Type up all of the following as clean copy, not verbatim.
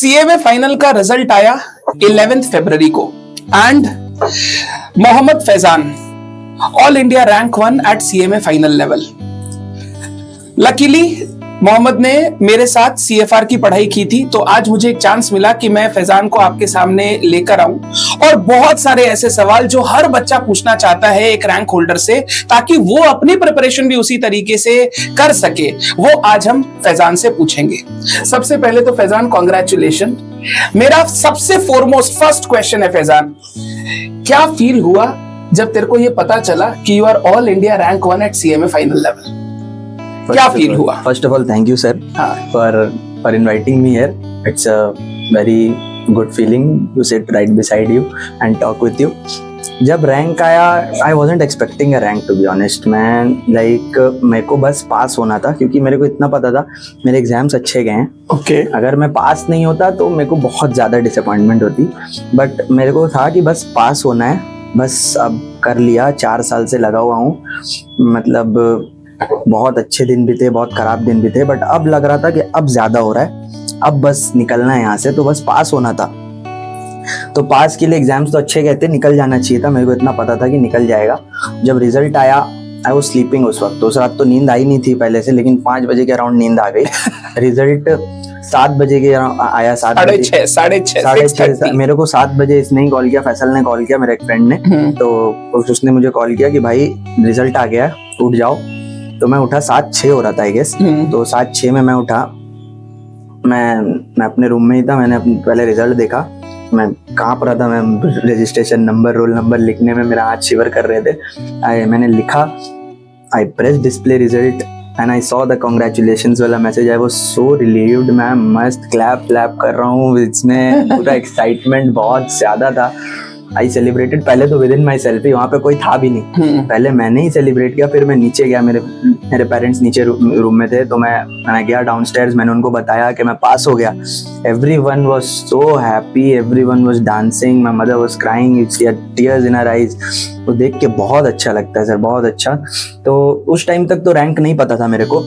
CMA final का result आया 11 फरवरी को and Mohammed Faizan all India rank 1 at CMA final level. Luckily Mohammed ने मेरे साथ सीएफआर की पढ़ाई की थी, तो आज मुझे एक चांस मिला कि मैं फैजान को आपके सामने लेकर आऊं और बहुत सारे ऐसे सवाल जो हर बच्चा पूछना चाहता है एक रैंक होल्डर से, ताकि वो अपनी प्रिपरेशन भी उसी तरीके से कर सके, वो आज हम फैजान से पूछेंगे। सबसे पहले तो फैजान कांग्रेचुलेशन। मेरा सबसे फॉरमोस्ट फर्स्ट क्वेश्चन है फैजान, क्या फील हुआ जब तेरे को ये पता चला कि you are all India rank 1 at CMA final level? क्या फील हुआ? First of all thank you sir for inviting me here. It's a very good feeling to sit right beside you and talk with you. जब rank आया I wasn't expecting a rank to be honest. मेरे को बस पास होना था, क्योंकि मेरे को इतना पता था मेरे एग्जाम्स अच्छे गए हैं। ओके अगर मैं पास नहीं होता तो मेरे को बहुत ज़्यादा डिसअपॉइंटमेंट होती, बट मेरे को था कि बस पास होना है, बस अब कर लिया। 4 साल से लगा हुआ हूँ, मतलब बहुत अच्छे दिन भी थे, बहुत खराब दिन भी थे, बट अब लग रहा था कि अब ज्यादा हो रहा है, अब बस निकलना है यहाँ से, तो बस पास होना था। तो पास के लिए एग्जाम्स तो अच्छे गए थे, निकल जाना चाहिए था, मेरे को इतना पता था कि निकल जाएगा। जब रिजल्ट आया आई वाज स्लीपिंग उस वक्त, तो उस रात तो नींद आई नहीं थी पहले से, लेकिन 5 बजे के अराउंड नींद आ गई। रिजल्ट 7 बजे के आया, 7:30 मेरे को 7 बजे इसने ही कॉल किया, फैसल ने कॉल किया, मेरे एक फ्रेंड ने, तो उसने मुझे कॉल किया कि भाई रिजल्ट आ गया है, उठ जाओ। तो मैं उठा, 7:06 हो रहा था आई गेस, तो 7:06 में मैं उठा। मैं अपने रूम में ही था, मैंने पहले रिजल्ट देखा, मैं कांप रहा था, मैं रजिस्ट्रेशन नंबर, रोल नंबर लिखने में मेरा हाथ शिवर कर रहे थे। मैंने लिखा, I press display result and I saw the congratulations वाला message. I was so relieved, मैं मस्त क्लैप कर रहा हूँ, इसमें पूरा एक्साइटमेंट बहुत ज्यादा था। आई सेलिब्रेटेड पहले तो विद इन माई सेल्फ ही, वहाँ पे कोई था भी नहीं, पहले मैंने ही सेलिब्रेट किया। फिर मैं नीचे गया, मेरे पेरेंट्स नीचे रूम में थे, तो मैं गया डाउनस्टेयर्स, मैंने उनको बताया कि मैं पास हो गया। Everyone was so happy, everyone was dancing, my mother was crying, tears in her eyes. वो देख के बहुत अच्छा लगता है सर, बहुत अच्छा। तो उस टाइम तक तो रैंक नहीं पता था मेरे को,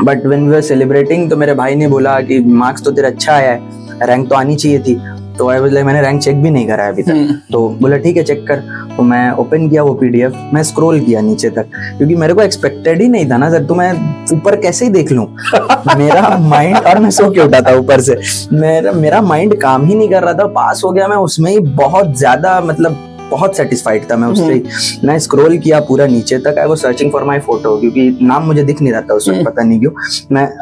but when we were celebrating तो मेरे भाई ने बोला कि मार्क्स तो तेरा अच्छा आया है, रैंक तो आनी चाहिए थी। तो आई वाज लाइक, मैंने रैंक चेक भी नहीं करा अभी तक, तो बोला ठीक है चेक कर। तो मैं ओपन किया वो पीडीएफ, मैं स्क्रॉल किया नीचे तक, क्योंकि मेरे को एक्सपेक्टेड ही नहीं था ना सर, तो मैं ऊपर कैसे ही देख लूं। मेरा माइंड, और मैं सो के उठा था ऊपर से, मेरा माइंड काम ही नहीं कर रहा था। पास हो गया मैं उसमें ही, बहुत ज्यादा, मतलब बहुत सेटिस्फाइड था मैं उससे ही। मैं स्क्रॉल किया पूरा नीचे तक, I was searching for my photo, क्योंकि नाम मुझे दिख नहीं रहा था उस वक्त, पता नहीं क्यों।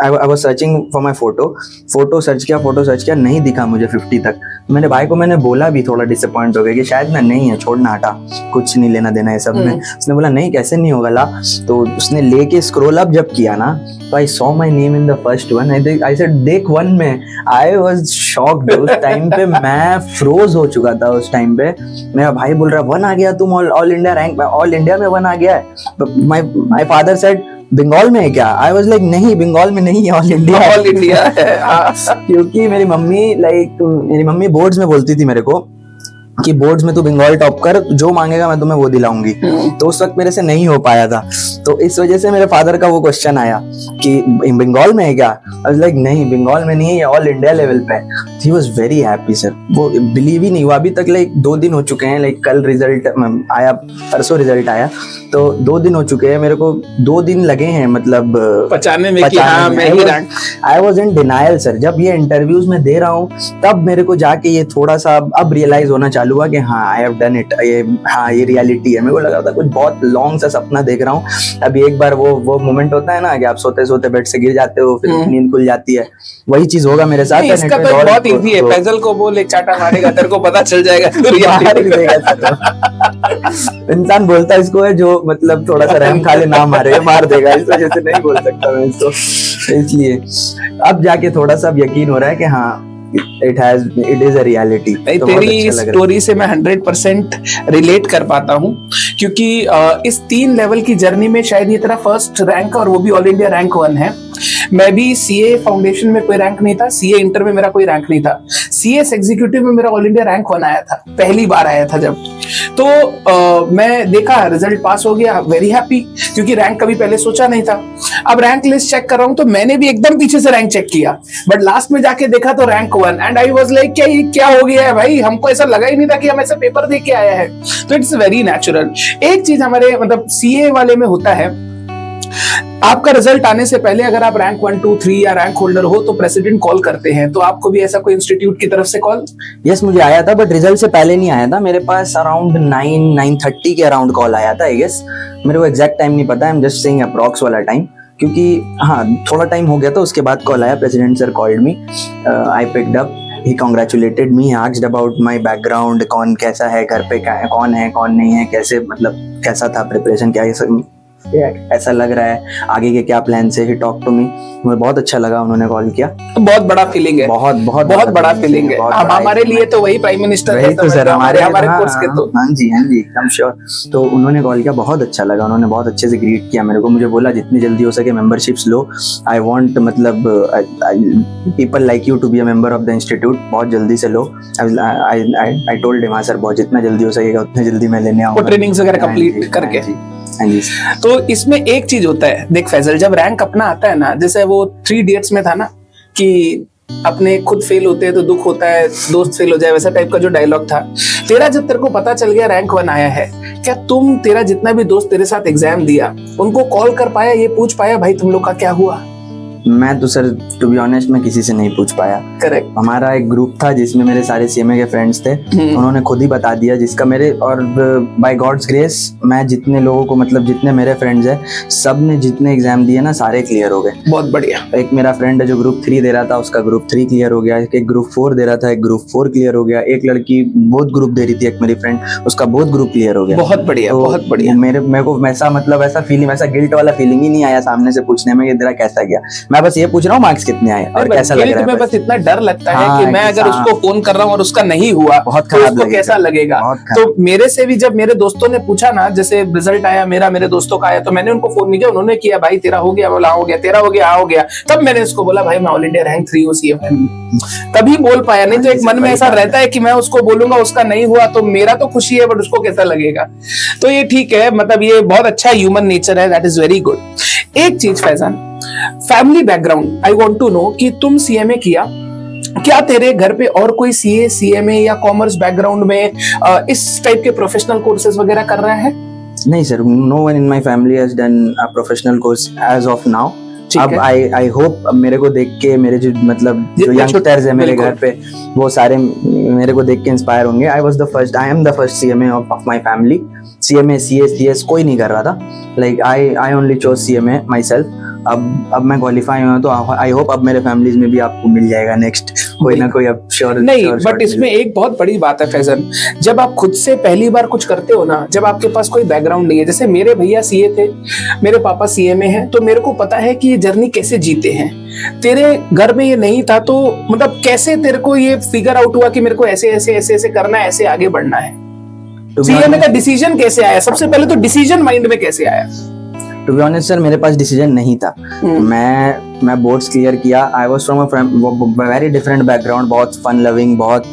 I was searching for my photo search किया, नहीं दिखा मुझे 50 तक। मेरे भाई को मैंने बोला भी, थोड़ा डिसअपॉइंट हो गया कि शायद मैं नहीं है, छोड़ना, हटा, कुछ नहीं लेना देना है सब में। उसने बोला नहीं कैसे नहीं होगा ला। तो उसने लेके स्क्रॉल अप जब किया ना, तो I saw my name in the first one. I said देख 1 में। I was shocked. उस टाइम पे मैं फ्रोज हो चुका था। उस टाइम पे मेरा भाई बोल रहा 1 आ गया, तुम all India rank, all India में 1 आ गया है। माय फादर सेड बंगाल में है क्या? आई वाज लाइक नहीं, बंगाल में नहीं है, ऑल इंडिया है। क्योंकि मेरी मम्मी बोर्ड्स में बोलती थी मेरे को कि बोर्ड्स में तू बंगाल टॉप कर, जो मांगेगा मैं तुम्हें वो दिलाऊंगी। तो उस वक्त मेरे से नहीं हो पाया था, तो इस वजह से मेरे फादर का वो क्वेश्चन आया कि बंगाल में है क्या? आई वाज लाइक नहीं, बंगाल में नहीं है, ये ऑल इंडिया लेवल पे। He was very happy sir, वो बिलीव ही नहीं हुआ। अभी तक 2 दिन हो चुके हैं, कल रिजल्ट आया, परसों रिजल्ट आया, तो 2 दिन हो चुके हैं, मेरे को 2 दिन लगे हैं, मतलब पहचानने में कि हाँ मैं ही rank. I was in denial sir. जब ये इंटरव्यूज में दे रहा हूँ, तब मेरे को जाके ये थोड़ा सा अब रियलाइज होना चालू हुआ कि हाँ आई हैव डन इट, ये रियलिटी है। मेरे को लगा था कुछ बहुत लॉन्ग सा सपना देख रहा हूँ। अभी एक बार वो मोमेंट होता है ना कि आप सोते सोते बेड से गिर जाते हो, फिर नींद खुल जाती है, वही चीज होगा मेरे साथ। इसका तो बहुत इजी है, फैजल को बोल एक चाटा मारेगा, तेरे को पता चल जाएगा। इंसान बोलता इसको है जो मतलब थोड़ा सा रहम खा ले ना मारे, मार देगा, इस वजह से नहीं बोल सकता मैं इसको। इसलिए अब जाके थोड़ा सा यकीन हो रहा है कि हाँ it is a reality। तो तेरी स्टोरी से मैं 100% रिलेट कर पाता हूँ, क्योंकि इस 3 लेवल की जर्नी में शायद ये तेरा फर्स्ट रैंक और वो भी ऑल इंडिया रैंक 1 है। मैं भी सीए फाउंडेशन में कोई रैंक नहीं था, सीए इंटर में मेरा कोई रैंक नहीं था, सीएस एग्जीक्यूटिव में मेरा ऑल इंडिया रैंक 1 आया था, पहली बार आया था जब। तो मैं देखा रिजल्ट पास हो गया, वेरी हैप्पी, क्योंकि रैंक कभी पहले सोचा नहीं था। अब रैंक लिस्ट चेक कर रहा हूं तो मैंने भी एकदम पीछे से रैंक चेक किया, बट लास्ट में जाके देखा तो rank 1 and I was like क्या ये क्या हो गया है भाई, हमको ऐसा लगा ही नहीं था कि हम ऐसा पेपर दे के आया है। तो इट्स वेरी नेचुरल। एक चीज हमारे मतलब सीए वाले में होता है, आपका रिजल्ट आने से पहले अगर आप रैंक 1, 2, 3 या रैंक होल्डर हो तो प्रेसिडेंट कॉल करते हैं, तो आपको भी ऐसा कोई इंस्टीट्यूट की तरफ से कॉल? यस, मुझे आया था, बट रिजल्ट से पहले नहीं आया था। मेरे पास अराउंड 9:30 के अराउंड कॉल आया था, आई गेस। मेरे को एग्जैक्ट टाइम नहीं पता, I am just saying approx वाला टाइम, क्योंकि हाँ थोड़ा टाइम हो गया था। उसके बाद कॉल आया, president sir called me, I picked up, he congratulated me, asked about my background, कौन कैसा है घर पे, कौन है कौन नहीं है, कैसे मतलब कैसा था प्रिपरेशन, क्या ऐसा लग रहा है, आगे के क्या प्लान से। ही टॉक टू मी, मुझे बहुत अच्छा लगा उन्होंने कॉल किया। तो बहुत बड़ा फीलिंग है, बहुत बहुत बहुत बड़ा फीलिंग है। अब हमारे लिए तो वही प्राइम मिनिस्टर है, तो सर हमारे कोर्स के तो हाँ जी एकदम श्योर। तो उन्होंने कॉल किया, बहुत अच्छा लगा, उन्होंने बहुत अच्छे से ग्रीट किया मेरे को। मुझे बोला जितनी जल्दी हो सके मेंबरशिप्स लो, आई वांट मतलब people like you to be a member of the institute, बहुत जल्दी से लो। आई टोल्ड हिम, हाँ सर बहुत जितना जल्दी हो सकेगा उतनी जल्दी मैं लेने आऊंगा, ट्रेनिंग्स वगैरह कंप्लीट करके। तो इसमें एक चीज होता है, देख फैजल, जब रैंक अपना आता है ना, जैसे वो 3 इडियट्स में था ना कि अपने खुद फेल होते हैं तो दुख होता है, दोस्त फेल हो जाए, वैसा टाइप का जो डायलॉग था तेरा, जब तेरे को पता चल गया रैंक 1 आया है, क्या तेरा जितना भी दोस्त तेरे साथ एग्जाम दिया उनको कॉल कर पाया, ये पूछ पाया भाई तुम लोग का क्या हुआ? मैं तो सर टू बी ऑनेस्ट मैं किसी से नहीं पूछ पाया। करेक्ट। हमारा एक ग्रुप था जिसमें मेरे सारे सीएमए के फ्रेंड्स थे, उन्होंने खुद ही बता दिया जिसका मेरे, और बाय गॉड्स ग्रेस मैं जितने लोगों को मतलब जितने मेरे फ्रेंड्स हैं सब ने जितने एग्जाम दिए ना सारे क्लियर हो गए। बहुत बढ़िया। एक मेरा फ्रेंड है जो ग्रुप 3 दे रहा था, उसका ग्रुप 3 क्लियर हो गया। एक ग्रुप 4 दे रहा था, एक ग्रुप 4 क्लियर हो गया। एक लड़की बोथ ग्रुप दे रही थी, एक मेरी फ्रेंड, उसका बोथ ग्रुप क्लियर हो गया। बहुत बढ़िया, तो बहुत बढ़िया। मेरे को वैसा मतलब ऐसा फीलिंग, ऐसा गिल्ट वाला फीलिंग ही नहीं आया सामने से पूछने में कि तेरा कैसा गया। मैं बस ये पूछ रहा हूँ मार्क्स कितने आए और कैसा लग रहा है। तुम्हें बस इतना डर लगता है कि मैं अगर उसको फोन कर रहा हूँ और उसका नहीं हुआ बहुत तो उसको कैसा लगेगा। तो मेरे से भी जब मेरे दोस्तों ने पूछा ना, जैसे रिजल्ट आया मेरे दोस्तों का आया, तो मैंने उनको फोन नहीं किया, उन्होंने किया, भाई तेरा हो गया? बोला हो गया। तेरा हो गया? हो गया। तब मैंने उसको बोला भाई मैं ऑल इंडिया रैंक 3 हूँ सीएफएम, तभी बोल पाया। नहीं तो एक मन में ऐसा रहता है कि मैं उसको बोलूंगा उसका नहीं हुआ तो मेरा तो खुशी है बट उसको कैसा लगेगा। तो ये ठीक है, मतलब ये बहुत अच्छा ह्यूमन नेचर है, दैट इज वेरी गुड। एक चीज Faizan, family background, I want to know कि तुम सीएमए किया, क्या तेरे घर पे और कोई सीए, सीएमए या कॉमर्स बैकग्राउंड में इस टाइप के प्रोफेशनल कोर्सेज वगैरह कर रहा है? नहीं sir, no one in my family has done a professional course as of now. अब आई होप मेरे को देख के मेरे जो मतलब जो यंगस्टर्स है मेरे घर पे, वो सारे मेरे को देख के इंस्पायर होंगे। I am the first CMA of my family. CMA CS कोई नहीं कर रहा था, like I only chose CMA my self. अब मैं क्वालिफाई हुआ तो आई होप अब मेरे फैमिलीज में भी आपको मिल जाएगा नेक्स्ट कोई ना कोई। अब श्योर नहीं, बट इसमें एक बहुत बड़ी बात है फैजल, जब आप खुद से पहली बार कुछ करते हो ना, जब आपके पास कोई बैकग्राउंड नहीं है, जैसे मेरे भैया सीए थे, मेरे पापा सीएमए हैं, तो मेरे को पता है कि ये जर्नी कैसे जीते हैं। तेरे घर में ये नहीं था, तो मतलब कैसे तेरे को ये फिगर आउट हुआ कि मेरे को ऐसे ऐसे ऐसे ऐसे करना है, ऐसे आगे बढ़ना है? सीएमए का डिसीजन कैसे आया? सबसे पहले तो डिसीजन माइंड में कैसे आया? टू बी ऑनेस्ट सर, मेरे पास डिसीजन नहीं था। मैं बोर्ड्स क्लियर किया। I was from a very different background, बहुत फन लविंग, बहुत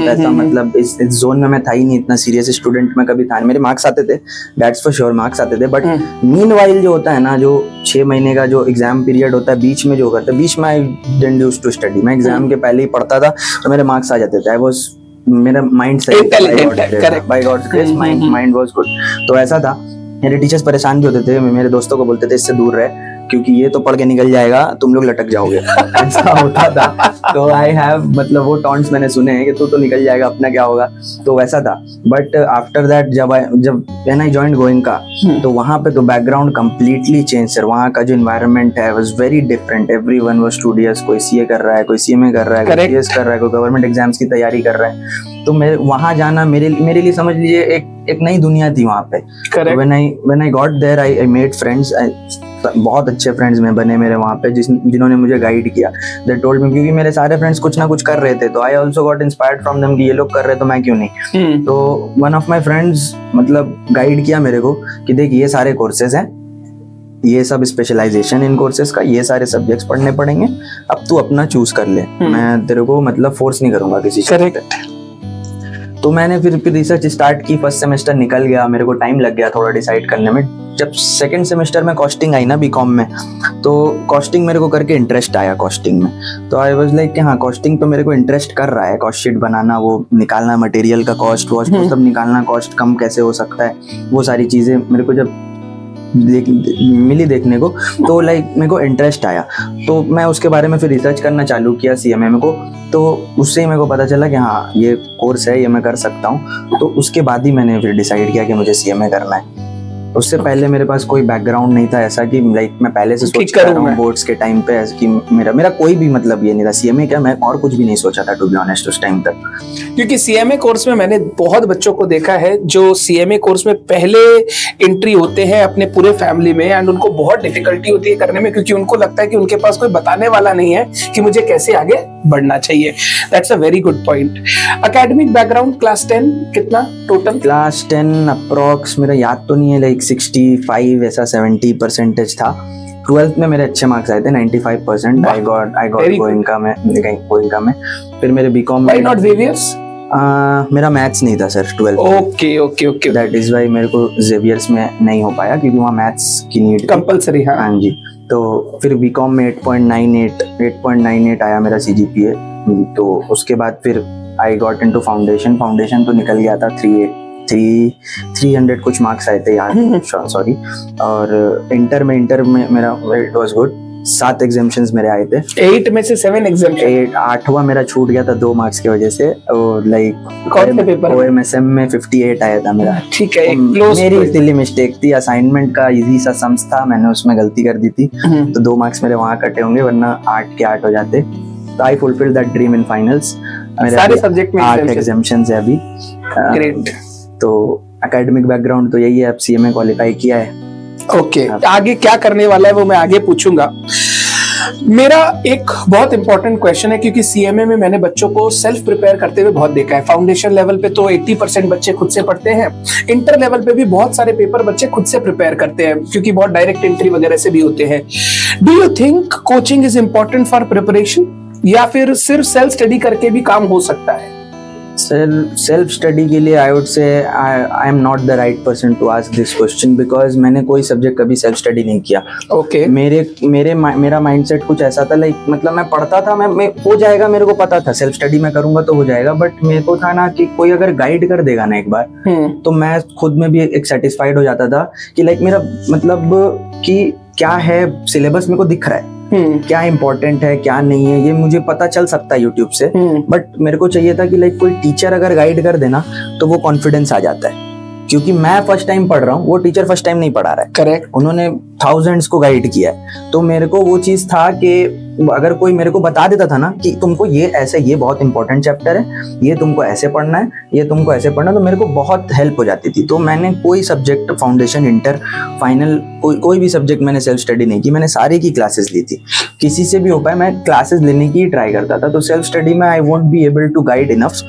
ऐसा मतलब इस जोन में मैं था ही नहीं, इतना सीरियस स्टूडेंट मैं कभी था। मेरे मार्क्स आते थे, दैट्स फॉर श्योर मार्क्स आते थे, बट मीनवाइल जो होता है ना, जो 6 महीने का जो एग्जाम पीरियड होता है, बीच में जो करते हैं, बीच में I didn't used to study. मैं एग्जाम के पहले ही पढ़ता था तो मेरे मार्क्स आ जाते थे। आई वाज, मेरा माइंड सही था, by God's grace mind was good. तो ऐसा था। मेरे टीचर्स परेशान भी होते थे, मेरे दोस्तों को बोलते थे इससे दूर रहे क्योंकि ये तो पढ़ के निकल जाएगा, तुम लोग लटक जाओगे। ऐसा होता था। तो आई हैव मतलब वो टॉन्ट्स मैंने सुने हैं कि तू तो निकल जाएगा, अपना क्या होगा, तो वैसा था। बट आफ्टर दैट जब व्हेन आई जॉइंड गोइंका, तो वहाँ पे तो बैकग्राउंड कंप्लीटली चेंज सर। वहाँ का जो एनवायरनमेंट है was very different. Everyone was studious, कोई सीए कर रहा है, कोई सीएमए कर रहा है, कोई सीएस कर रहा है, कोई गवर्नमेंट एग्जाम्स की तैयारी कर रहा है। तो मेरे वहाँ जाना मेरे लिए समझ लीजिए एक नई दुनिया थी वहाँ पे। When I got there I made friends, बहुत अच्छे फ्रेंड्स में बने मेरे वहाँ पे, जिन्होंने मुझे गाइड किया। दे टोल्ड मी, क्योंकि मेरे सारे फ्रेंड्स कुछ ना कुछ कर रहे थे, तो I also got inspired from them कि ये लोग कर रहे तो मैं क्यों नहीं। तो वन ऑफ माय फ्रेंड्स मतलब गाइड किया मेरे को कि देख ये सारे कोर्सेज हैं, ये सब स्पेशलाइजेशन इन कोर्सेज का, ये सारे सब्जेक्ट्स पढ़ने पड़ेंगे, अब तू अपना चूज कर ले, मैं तेरे को मतलब फोर्स नहीं करूंगा किसी चीज पे। तो मैंने फिर रिसर्च स्टार्ट की, फर्स्ट सेमेस्टर निकल गया, मेरे को टाइम लग गया थोड़ा डिसाइड करने में। जब सेकंड सेमेस्टर में कॉस्टिंग आई ना बीकॉम में, तो कॉस्टिंग मेरे को करके इंटरेस्ट आया कॉस्टिंग में। तो आई वाज लाइक कि हाँ कॉस्टिंग पे मेरे को इंटरेस्ट कर रहा है, कॉस्ट शीट बनाना, वो निकालना मटेरियल का कॉस्ट वॉस्ट वो सब निकालना, कॉस्ट कम कैसे हो सकता है, वो सारी चीज़ें मेरे को जब मिली देखने को, तो लाइक मेरे को इंटरेस्ट आया। तो मैं उसके बारे में फिर रिसर्च करना चालू किया CMA को, तो उससे ही मेरे को पता चला कि हाँ ये कोर्स है, ये मैं कर सकता हूँ। तो उसके बाद ही मैंने फिर डिसाइड किया कि मुझे CMA करना है। उससे पहले मेरे पास कोई बैकग्राउंड नहीं था ऐसा कि लाइक मैं पहले से सोच कर रहा हूँ बोर्ड्स के टाइम पे कि मेरा कोई भी मतलब ये नहीं था CMA क्या, मैं और कुछ भी नहीं सोचा था टू बी ऑनेस्ट उस टाइम तक। क्योंकि CMA कोर्स में मैंने बहुत बच्चों को देखा है जो CMA कोर्स में पहले एंट्री होते हैं अपने पूरे फैमिली में, एंड उनको बहुत डिफिकल्टी होती है करने में, क्योंकि उनको लगता है कि उनके पास कोई बताने वाला नहीं है कि मुझे कैसे आगे बढ़ना चाहिए। That's a very good point. Academic background class 10 कितना टोटल? क्लास 10 अप्रॉक्स मेरा याद तो नहीं है, लाइक 65 ऐसा 70% था। 12th में मेरे अच्छे मार्क्स आए थे 95%। आई गॉट गोइंका में। फिर मेरे बीकॉम में नॉट जेवियर्स मेरा मैथ्स नहीं था sir 12th। Okay that is why मेरे को जेवियर्स में नहीं हो पाया, क्योंकि वहाँ मैथ्स की नीड कंपलसरी। हाँ जी। तो फिर बीकॉम में 8.98 आया मेरा CGPA। तो उसके बाद फिर आई गॉट इनटू फाउंडेशन तो निकल गया था 300 कुछ मार्क्स आए थे यार, सॉरी। और इंटर में मेरा इट वाज गुड, 7 एग्जाम्शंस मेरे आए थे। 8 में से 7 एग्जाम्शन। 8वां मेरा छूट गया था 2 मार्क्स की वजह से। और लाइक OMSM में 58 आया था मेरा। ठीक है, मेरी सिली मिस्टेक थी, असाइनमेंट का इजी सा सम्स था, मैंने उसमें गलती कर दी थी, तो 2 मार्क्स मेरे वहां कटे होंगे, वरना 8 के 8 हो जाते। तो I fulfil that dream in finals. सारे सब्जेक्ट में 8 एग्जाम्शंस है अभी। ग्रेट। तो एकेडमिक बैकग्राउंड तो यही है, अब CMA क्वालिफाई किया है। ओके, आगे क्या करने वाला है वो मैं आगे पूछूंगा। मेरा एक बहुत इंपॉर्टेंट क्वेश्चन है, क्योंकि CMA में मैंने बच्चों को सेल्फ प्रिपेयर करते हुए बहुत देखा है। फाउंडेशन लेवल पे तो 80% बच्चे खुद से पढ़ते हैं, इंटर लेवल पे भी बहुत सारे पेपर बच्चे खुद से प्रिपेयर करते हैं, क्योंकि बहुत डायरेक्ट एंट्री वगैरह से भी होते हैं। Do you think coaching is important for preparation, या फिर सिर्फ सेल्फ स्टडी करके भी काम हो सकता है? सेल्फ स्टडी के लिए I would say I am not the right person to ask this question, because मैंने कोई सब्जेक्ट कभी सेल्फ स्टडी नहीं किया। ओके। मेरा माइंडसेट कुछ ऐसा था, लाइक मतलब मैं पढ़ता था, मैं हो जाएगा, मेरे को पता था सेल्फ स्टडी में करूंगा तो हो जाएगा, बट मेरे को था ना कि कोई अगर गाइड कर देगा ना एक बार, तो मैं खुद में भी एक सेटिस्फाइड हो जाता था कि लाइक मेरा मतलब कि क्या है सिलेबस मेरे को दिख रहा है, क्या इंपॉर्टेंट है क्या नहीं है ये मुझे पता चल सकता है यूट्यूब से। बट मेरे को चाहिए था कि लाइक कोई टीचर अगर गाइड कर देना तो वो कॉन्फिडेंस आ जाता है, क्योंकि मैं फर्स्ट टाइम पढ़ रहा हूँ, वो टीचर फर्स्ट टाइम नहीं पढ़ा रहा है। करेक्ट। उन्होंने थाउजेंड्स को गाइड किया है, तो मेरे को वो चीज था कि अगर कोई मेरे को बता देता था ना कि तुमको ये ऐसे, ये बहुत इंपॉर्टेंट चैप्टर है, ये तुमको ऐसे पढ़ना है, ये तुमको ऐसे पढ़ना है, तो मेरे को बहुत हेल्प हो जाती थी। तो मैंने कोई सब्जेक्ट फाउंडेशन, इंटर, फाइनल, कोई भी सब्जेक्ट मैंने सेल्फ स्टडी नहीं की, मैंने सारी की क्लासेस ली थी। किसी से भी हो पाए मैं क्लासेस लेने की ट्राई करता था। तो सेल्फ स्टडी में I won't be able to guide enough.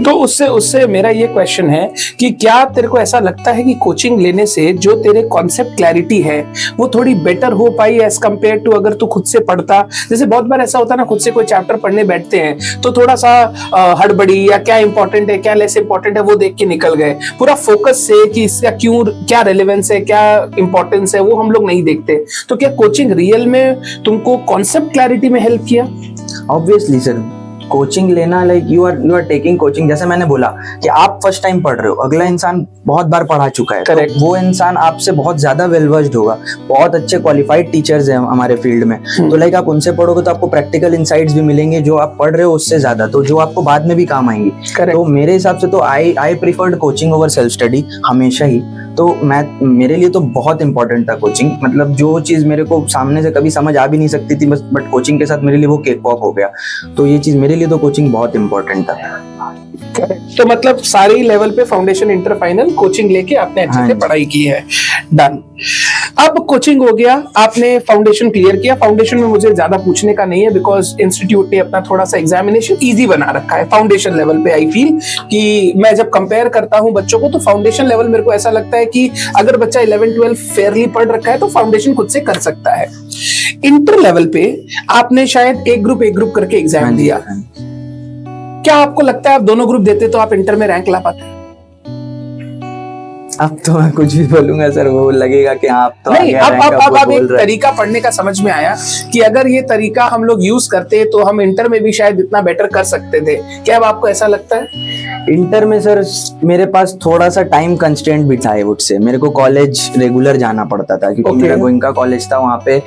तो उससे मेरा ये क्वेश्चन है कि क्या तेरे को ऐसा लगता है कि कोचिंग लेने से जो तेरे कॉन्सेप्ट क्लैरिटी है वो थोड़ी बेटर हो पाई एज कंपेयर टू अगर तू खुद से पढ़ता? जैसे बहुत बार ऐसा होता है ना, खुद से कोई चैप्टर पढ़ने बैठते हैं तो थोड़ा सा हड़बड़ी या क्या इंपॉर्टेंट है क्या लेस इंपॉर्टेंट है वो देख के निकल गए, पूरा फोकस से कि इसका क्यों, क्या रेलेवेंस है, क्या इंपॉर्टेंस है, वो हम लोग नहीं देखते। तो क्या कोचिंग रियल में तुमको कॉन्सेप्ट क्लैरिटी में हेल्प किया? ऑब्वियसली सर, कोचिंग लेना, like you are taking coaching, जैसे मैंने बोला कि आप फर्स्ट टाइम पढ़ रहे हो, अगला इंसान बहुत बार पढ़ा चुका है, करेक्ट, तो वो इंसान आपसे बहुत ज्यादा वेल वर्स्ड होगा, बहुत अच्छे क्वालिफाइड टीचर्स हैं हमारे फील्ड में, तो लाइक आप उनसे पढ़ोगे तो आपको प्रैक्टिकल इनसाइट्स भी मिलेंगे जो आप पढ़ रहे हो उससे ज्यादा, तो जो आपको बाद में भी काम आएंगी। तो मेरे हिसाब से तो I preferred coaching over self study हमेशा ही। तो मेरे लिए तो बहुत इंपॉर्टेंट था कोचिंग, मतलब जो चीज मेरे को सामने से कभी समझ आ भी नहीं सकती थी, बट कोचिंग के साथ मेरे लिए वो केक वॉक हो गया। तो ये चीज मेरे लिए तो कोचिंग बहुत इंपॉर्टेंट था। तो मतलब सारे लेवल पे फाउंडेशन, इंटर, फाइनल कोचिंग लेके आपने अच्छे हाँ से जी। पढ़ाई की है। डन। अब कोचिंग हो गया, आपने फाउंडेशन क्लियर किया। फाउंडेशन में मुझे ज्यादा पूछने का नहीं है बिकॉज इंस्टीट्यूट ने अपना थोड़ा सा एग्जामिनेशन इजी बना रखा है फाउंडेशन लेवल पे। आई फील कि मैं जब कंपेयर करता हूं बच्चों को तो फाउंडेशन लेवल मेरे को ऐसा लगता है कि अगर बच्चा 11-12 फेयरली पढ़ रखा है तो फाउंडेशन खुद से कर सकता है। इंटर लेवल पे आपने शायद एक ग्रुप करके हाँ एग्जाम जी, दिया। हाँ जी। क्या आपको लगता है आप दोनों ग्रुप देते तो आप इंटर में रैंक ला पाते? अब तो मैं कुछ भी बोलूंगा सर, वो लगेगा कि हाँ, आप तो नहीं, आगे रैंक अप अब बोल एक रहे हैं। तरीका पढ़ने का समझ में आया कि अगर ये तरीका हम लोग यूज करते तो हम इंटर में भी शायद इतना बेटर कर सकते थे। क्या अब आपको ऐसा लगता है? इंटर में सर मेरे पास थोड़ा सा टाइम कंस्ट्रेंट भी था वुड से। मेरे को कॉलेज रेगुलर जाना पड़ता था क्योंकि Okay. मेरा गोइंका कॉलेज था, वहाँ पे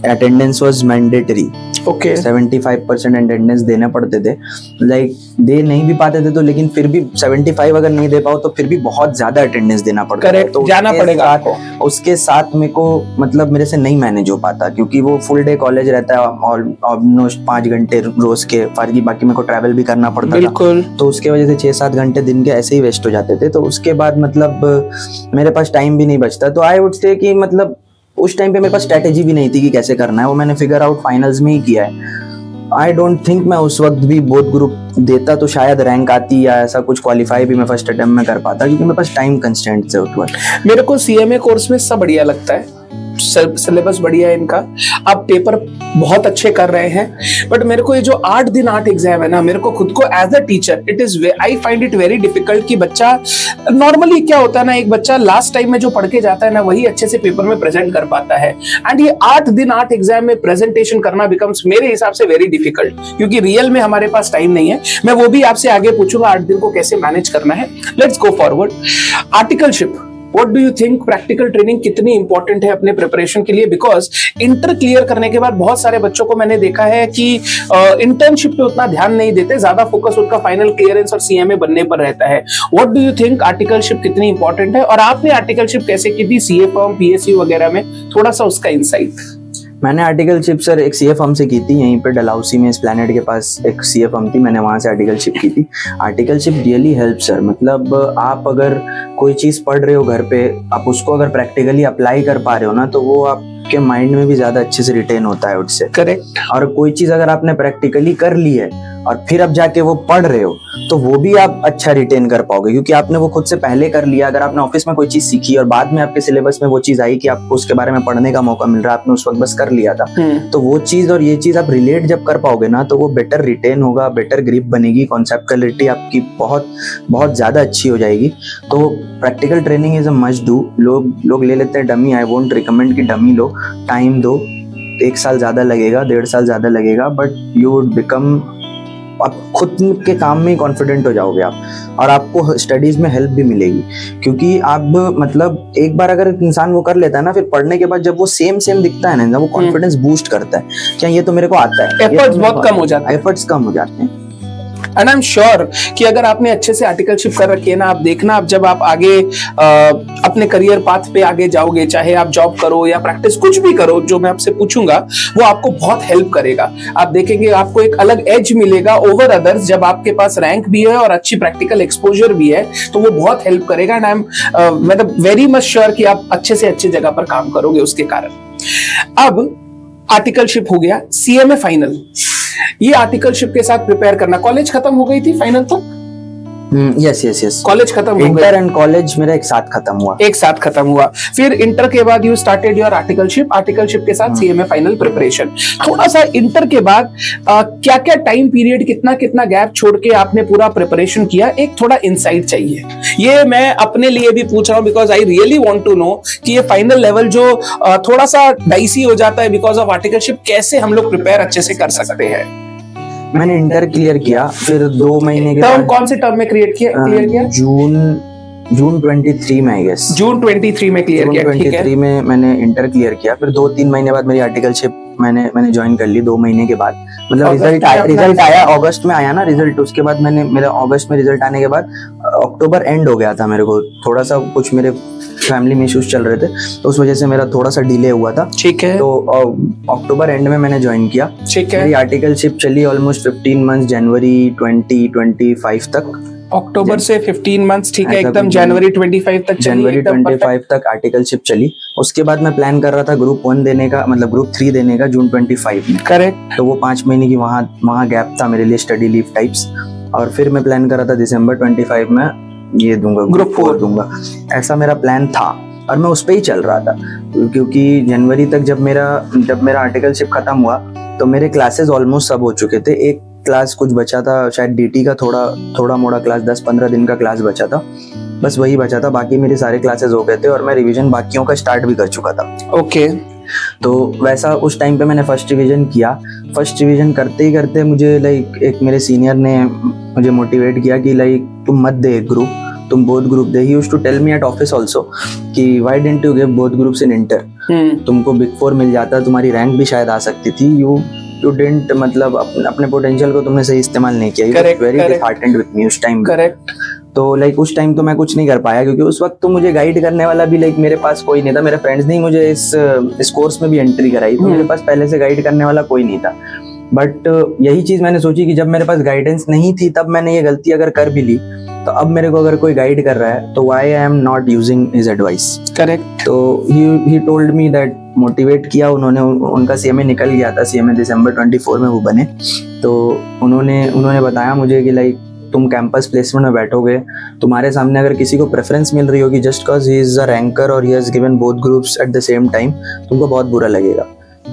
attendance was mandatory. Okay 75% attendance देने पड़ते थे। लाइक दे नहीं भी पाते थे तो, लेकिन फिर भी 75 अगर नहीं दे पाओ तो फिर भी बहुत ज्यादा अटेंडेंस देना पड़ता है। करेक्ट, तो जाना उसके पड़ेगा साथ- आपको। उसके साथ मेरे को मतलब मेरे से नहीं मैनेज हो पाता क्योंकि वो फुल डे कॉलेज रहता है और ऑलमोस्ट 5 घंटे रोज के, बाकी मेरे को ट्रैवल भी करना पड़ता था। बिल्कुल। तो उसके वजह से 6-7 घंटे दिन के ऐसे ही वेस्ट हो जाते थे। तो उसके बाद मतलब मेरे पास टाइम भी नहीं बचता। तो आई वुड से कि मतलब उस टाइम पे मेरे पास स्ट्रेटेजी भी नहीं थी कि कैसे करना है, वो मैंने फिगर आउट फाइनल्स में ही किया है। आई डोंट थिंक मैं उस वक्त भी बोथ ग्रुप देता तो शायद रैंक आती या ऐसा कुछ क्वालिफाई भी मैं फर्स्ट अटेम्प्ट में कर पाता, क्योंकि मेरे पास टाइम कंस्ट्रेंट से उस वक्त। मेरे को सीएमए कोर्स में सब बढ़िया लगता है, सिलेबस बढ़िया है इनका, आप पेपर बहुत अच्छे कर रहे हैं। बट मेरे को ये जो 8 दिन 8 एग्जाम है ना, मेरे को खुद को as a teacher it is I find it very difficult कि बच्चा नॉर्मली क्या होता है ना, एक बच्चा लास्ट टाइम में जो पढ़ के जाता है ना वही अच्छे से पेपर में प्रेजेंट कर पाता है। एंड ये 8 दिन 8 एग्जाम में प्रेजेंटेशन करना बिकम्स मेरे हिसाब से वेरी डिफिकल्ट, क्योंकि रियल में हमारे पास टाइम नहीं है। मैं वो भी आपसे आगे पूछूंगा 8 दिन को कैसे मैनेज करना है। Let's go forward. Articleship, what do you think, practical training कितनी इंपॉर्टेंट है अपने प्रिपरेशन के लिए? बिकॉज इंटर क्लियर करने के बाद बहुत सारे बच्चों को मैंने देखा है कि इंटर्नशिप पे उतना ध्यान नहीं देते, ज्यादा फोकस उनका फाइनल क्लियरेंस और सीएमए बनने पर रहता है। What do you think, articleship कितनी इंपॉर्टेंट है और आपने आर्टिकलशिप कैसे की थी सीए फॉर्म, पीएसयू वगैरह में? थोड़ा सा उसका इंसाइट। मैंने आर्टिकलशिप सर एक सीए फर्म से की थी, यहीं पे डलहौसी में एस्प्लैनेड के पास एक सीए फर्म थी, मैंने वहां से आर्टिकलशिप की थी। आर्टिकलशिप रियली हेल्प सर, मतलब आप अगर कोई चीज पढ़ रहे हो घर पे, आप उसको अगर प्रैक्टिकली अप्लाई कर पा रहे हो ना, तो वो आपके माइंड में भी ज्यादा अच्छे से रिटेन होता है उससे। करेक्ट। और कोई चीज अगर आपने प्रैक्टिकली कर ली है और फिर अब जाके वो पढ़ रहे हो तो वो भी आप अच्छा रिटेन कर पाओगे, क्योंकि आपने वो खुद से पहले कर लिया। अगर आपने ऑफिस में कोई चीज सीखी और बाद में आपके सिलेबस में वो चीज आई कि आपको उसके बारे में पढ़ने का मौका मिल रहा है, आपने उस वक्त बस कर लिया था, तो वो चीज और ये चीज आप रिलेट जब कर पाओगे ना, तो वो बेटर रिटेन होगा, बेटर ग्रिप बनेगी, कॉन्सेप्ट क्लैरिटी आपकी बहुत बहुत ज्यादा अच्छी हो जाएगी। तो practical training is a must do. लोग ले लेते हैं डमी, आई वोंट रिकमेंड कि डमी लो, टाइम दो, 1 साल ज्यादा लगेगा, 1.5 साल ज्यादा लगेगा, बट यू वुड बिकम, आप खुद के काम में कॉन्फिडेंट हो जाओगे आप, और आपको स्टडीज में हेल्प भी मिलेगी। क्योंकि आप मतलब एक बार अगर इंसान वो कर लेता है ना, फिर पढ़ने के बाद जब वो सेम दिखता है ना, वो कॉन्फिडेंस बूस्ट करता है, क्या ये तो मेरे को आता है, एफर्ट्स बहुत कम हो जाते हैं। एफर्ट्स कम हो जाते हैं। एंड आई एम श्योर कि अगर आपने अच्छे से आर्टिकलशिप कर रखी है ना, आप देखना, आप जब आप आगे अपने करियर पाथ पे आगे जाओगे, चाहे आप जॉब करो या प्रैक्टिस कुछ भी करो, जो मैं आपसे पूछूंगा वो आपको बहुत हेल्प करेगा। आप देखेंगे आपको एक अलग एज मिलेगा ओवर अदर्स, जब आपके पास रैंक भी है और अच्छी प्रैक्टिकल एक्सपोजर भी है, तो वो बहुत हेल्प करेगा। एंड आई एम मतलब वेरी मच श्योर कि आप अच्छे से अच्छी जगह पर काम करोगे उसके कारण। अब आर्टिकलशिप हो गया, सीएमए फाइनल, ये आर्टिकलशिप के साथ प्रिपेयर करना। कॉलेज खत्म हो गई थी फाइनल तक? यस कॉलेज खत्म हो गया, इंटर एंड कॉलेज मेरा एक साथ खत्म हुआ। एक साथ खत्म हुआ। फिर इंटर के बाद you started your articleship, articleship के साथ सीएमए फाइनल प्रिपरेशन। थोड़ा सा इंटर के बाद क्या क्या टाइम पीरियड, कितना कितना गैप छोड़ के आपने पूरा प्रिपरेशन किया, एक थोड़ा इंसाइट चाहिए। ये मैं अपने लिए भी पूछ रहा हूं because I really want to know कि ये फाइनल लेवल जो थोड़ा सा डाइसी हो जाता है बिकॉज ऑफ आर्टिकलशिप, कैसे हम लोग प्रिपेयर अच्छे से कर सकते हैं। मैंने इंटर क्लियर किया, फिर 2 महीने के टर्म बाद कौन से टर्म में क्लियर किया? जून 23 में, आई गेस जून 23 में क्लियर किया, ठीक है। 23 में मैंने इंटर क्लियर किया। फिर 2-3 महीने बाद मेरी आर्टिकलशिप मैंने ज्वाइन कर ली 2 महीने के बाद। मतलब अगस्त में अपना रिजल्ट आया अगस्त में आया ना रिजल्ट, उसके बाद मैंने मेरा अगस्त में रिजल्ट आने के बाद अक्टूबर एंड हो गया था मेरे को, थोड़ा सा कुछ मेरे फैमिली में इश्यूज चल रहे थे तो उस वजह से मेरा थोड़ा सा डिले हुआ था। ठीक है। तो अक्टूबर एंड में मैंने ज्वाइन किया। ठीक है। मेरी आर्टिकलशिप चली ऑलमोस्ट 15 मंथ्स, जनवरी 2025 तक। अक्टूबर से 15 मंथ्स, ठीक है, ऐसा एकदम कुछ जनवरी 25 तक चली, जनवरी एकदम 25 तक आर्टिकलशिप चली। उसके बाद मैं प्लान कर रहा था ग्रुप 1 देने का, मतलब ग्रुप 3 देने का जून 25 में। करेक्ट। तो वो 5 महीने की वहाँ गैप था मेरे लिए, स्टडी लीव टाइप्स। और फिर मैं प्लान कर रहा था दिसंबर 25 में ये दूंगा, ग्रुप 4 दूंगा, ऐसा मेरा प्लान था। और मैं उस पर ही चल रहा था क्योंकि जनवरी तक जब मेरा आर्टिकलशिप खत्म हुआ तो मेरे क्लासेस ऑलमोस्ट सब हो चुके थे। एक क्लास कुछ बचा था, शायद डीटी का थोड़ा मोड़ा क्लास, 10-15 दिन का क्लास बचा था, बस वही बचा था। बाकी मेरे सारे क्लासेस हो गए थे और मैं रिवीजन बाकियों का स्टार्ट भी कर चुका था। ओके। तो वैसा उस टाइम पे मैंने फर्स्ट रिवीजन किया। फर्स्ट रिवीजन करते ही करते मुझे लाइक एक मेरे सीनियर ने मुझे मोटिवेट किया कि लाइक तुम मत दे एक ग्रुप, तुम बोथ ग्रुप दे। He used to tell me at office also कि why didn't you give both groups in inter, तुमको बिग 4 मिल जाता, तुम्हारी रैंक भी शायद आ सकती थी। यू डिडंट, मतलब अपने पोटेंशियल को तुमने सही इस्तेमाल नहीं किया। वेरी डिसहार्टेंड विद मी उस टाइम। करेक्ट। तो लाइक उस टाइम तो मैं कुछ नहीं कर पाया क्योंकि उस वक्त तो मुझे गाइड करने वाला भी लाइक मेरे पास कोई नहीं था। मेरे फ्रेंड्स ने मुझे इस कोर्स में भी एंट्री कराई, तो मेरे पास पहले से गाइड करने वाला कोई नहीं था। बट यही चीज मैंने सोची कि जब मेरे पास गाइडेंस नहीं थी तब मैंने ये गलती अगर कर भी ली, तो अब मेरे को अगर कोई गाइड कर रहा है तो why I am not using his advice. Correct. तो he told me that, motivate किया उन्होंने। उनका सीएमए निकल गया था, सीएमए दिसंबर 24 में वो बने। तो उन्होंने बताया मुझे कि लाइक तुम कैंपस प्लेसमेंट में बैठोगे, तुम्हारे सामने अगर किसी को प्रेफरेंस मिल रही होगी just because he is a ranker और he has given both groups at the same time, तुमको बहुत बुरा लगेगा।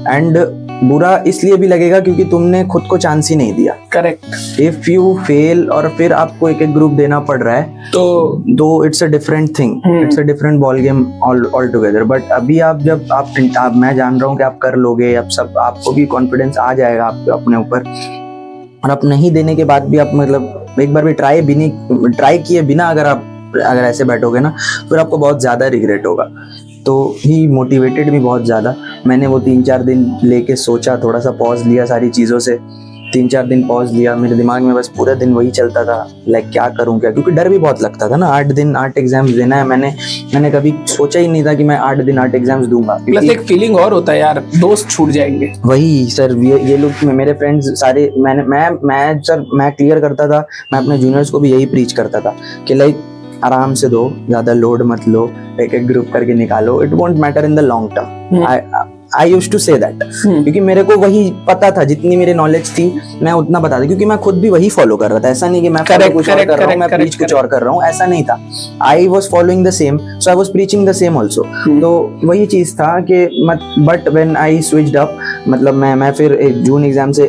एंड बुरा इसलिए भी लगेगा क्योंकि तुमने खुद को चांस ही नहीं दिया। करेक्ट। इफ यू फेल और फिर आपको एक ग्रुप देना पड़ रहा है तो it's a different thing, it's a different ball game all together. But अभी आप मैं जान रहा हूँ कि आप कर लोगे, आपको भी कॉन्फिडेंस आ जाएगा आप अपने ऊपर। और आप नहीं देने के बाद भी आप मतलब एक बार भी ट्राई किए बिना अगर ऐसे बैठोगे ना, फिर आपको बहुत ज्यादा रिग्रेट होगा। तो ही मोटिवेटेड भी बहुत ज़्यादा। मैंने वो 3-4 दिन लेके सोचा, थोड़ा सा पॉज लिया सारी चीज़ों से, 3-4 दिन पॉज लिया। मेरे दिमाग में बस पूरा दिन वही चलता था लाइक क्या करूं क्या, क्योंकि डर भी बहुत लगता था ना। 8 एग्जाम्स देना है। मैंने कभी सोचा ही नहीं था कि मैं 8 एग्जाम्स दूंगा। प्लस एक फीलिंग और होता है यार, दोस्त छूट जाएंगे। वही सर, ये लोग मेरे फ्रेंड्स सारे, मैं क्लियर करता था, मैं अपने जूनियर्स को भी यही प्रीच करता था कि लाइक आराम से दो, ज्यादा लोड मत लो, एक ग्रुप करके निकालो, it won't matter in the long term. I used to say that क्योंकि मेरे को वही पता था, जितनी मेरी नॉलेज थी मैं उतना बता था, क्योंकि मैं खुद भी वही फॉलो कर रहा था। ऐसा नहीं कि मैं कुछ और कर रहा हूँ, मैं प्रीच कुछ और कर रहा हूँ, ऐसा नहीं था। I was following the same, so I was preaching the same also. तो वही चीज था कि but when I switched up, मतलब मैं फिर जून एग्जाम से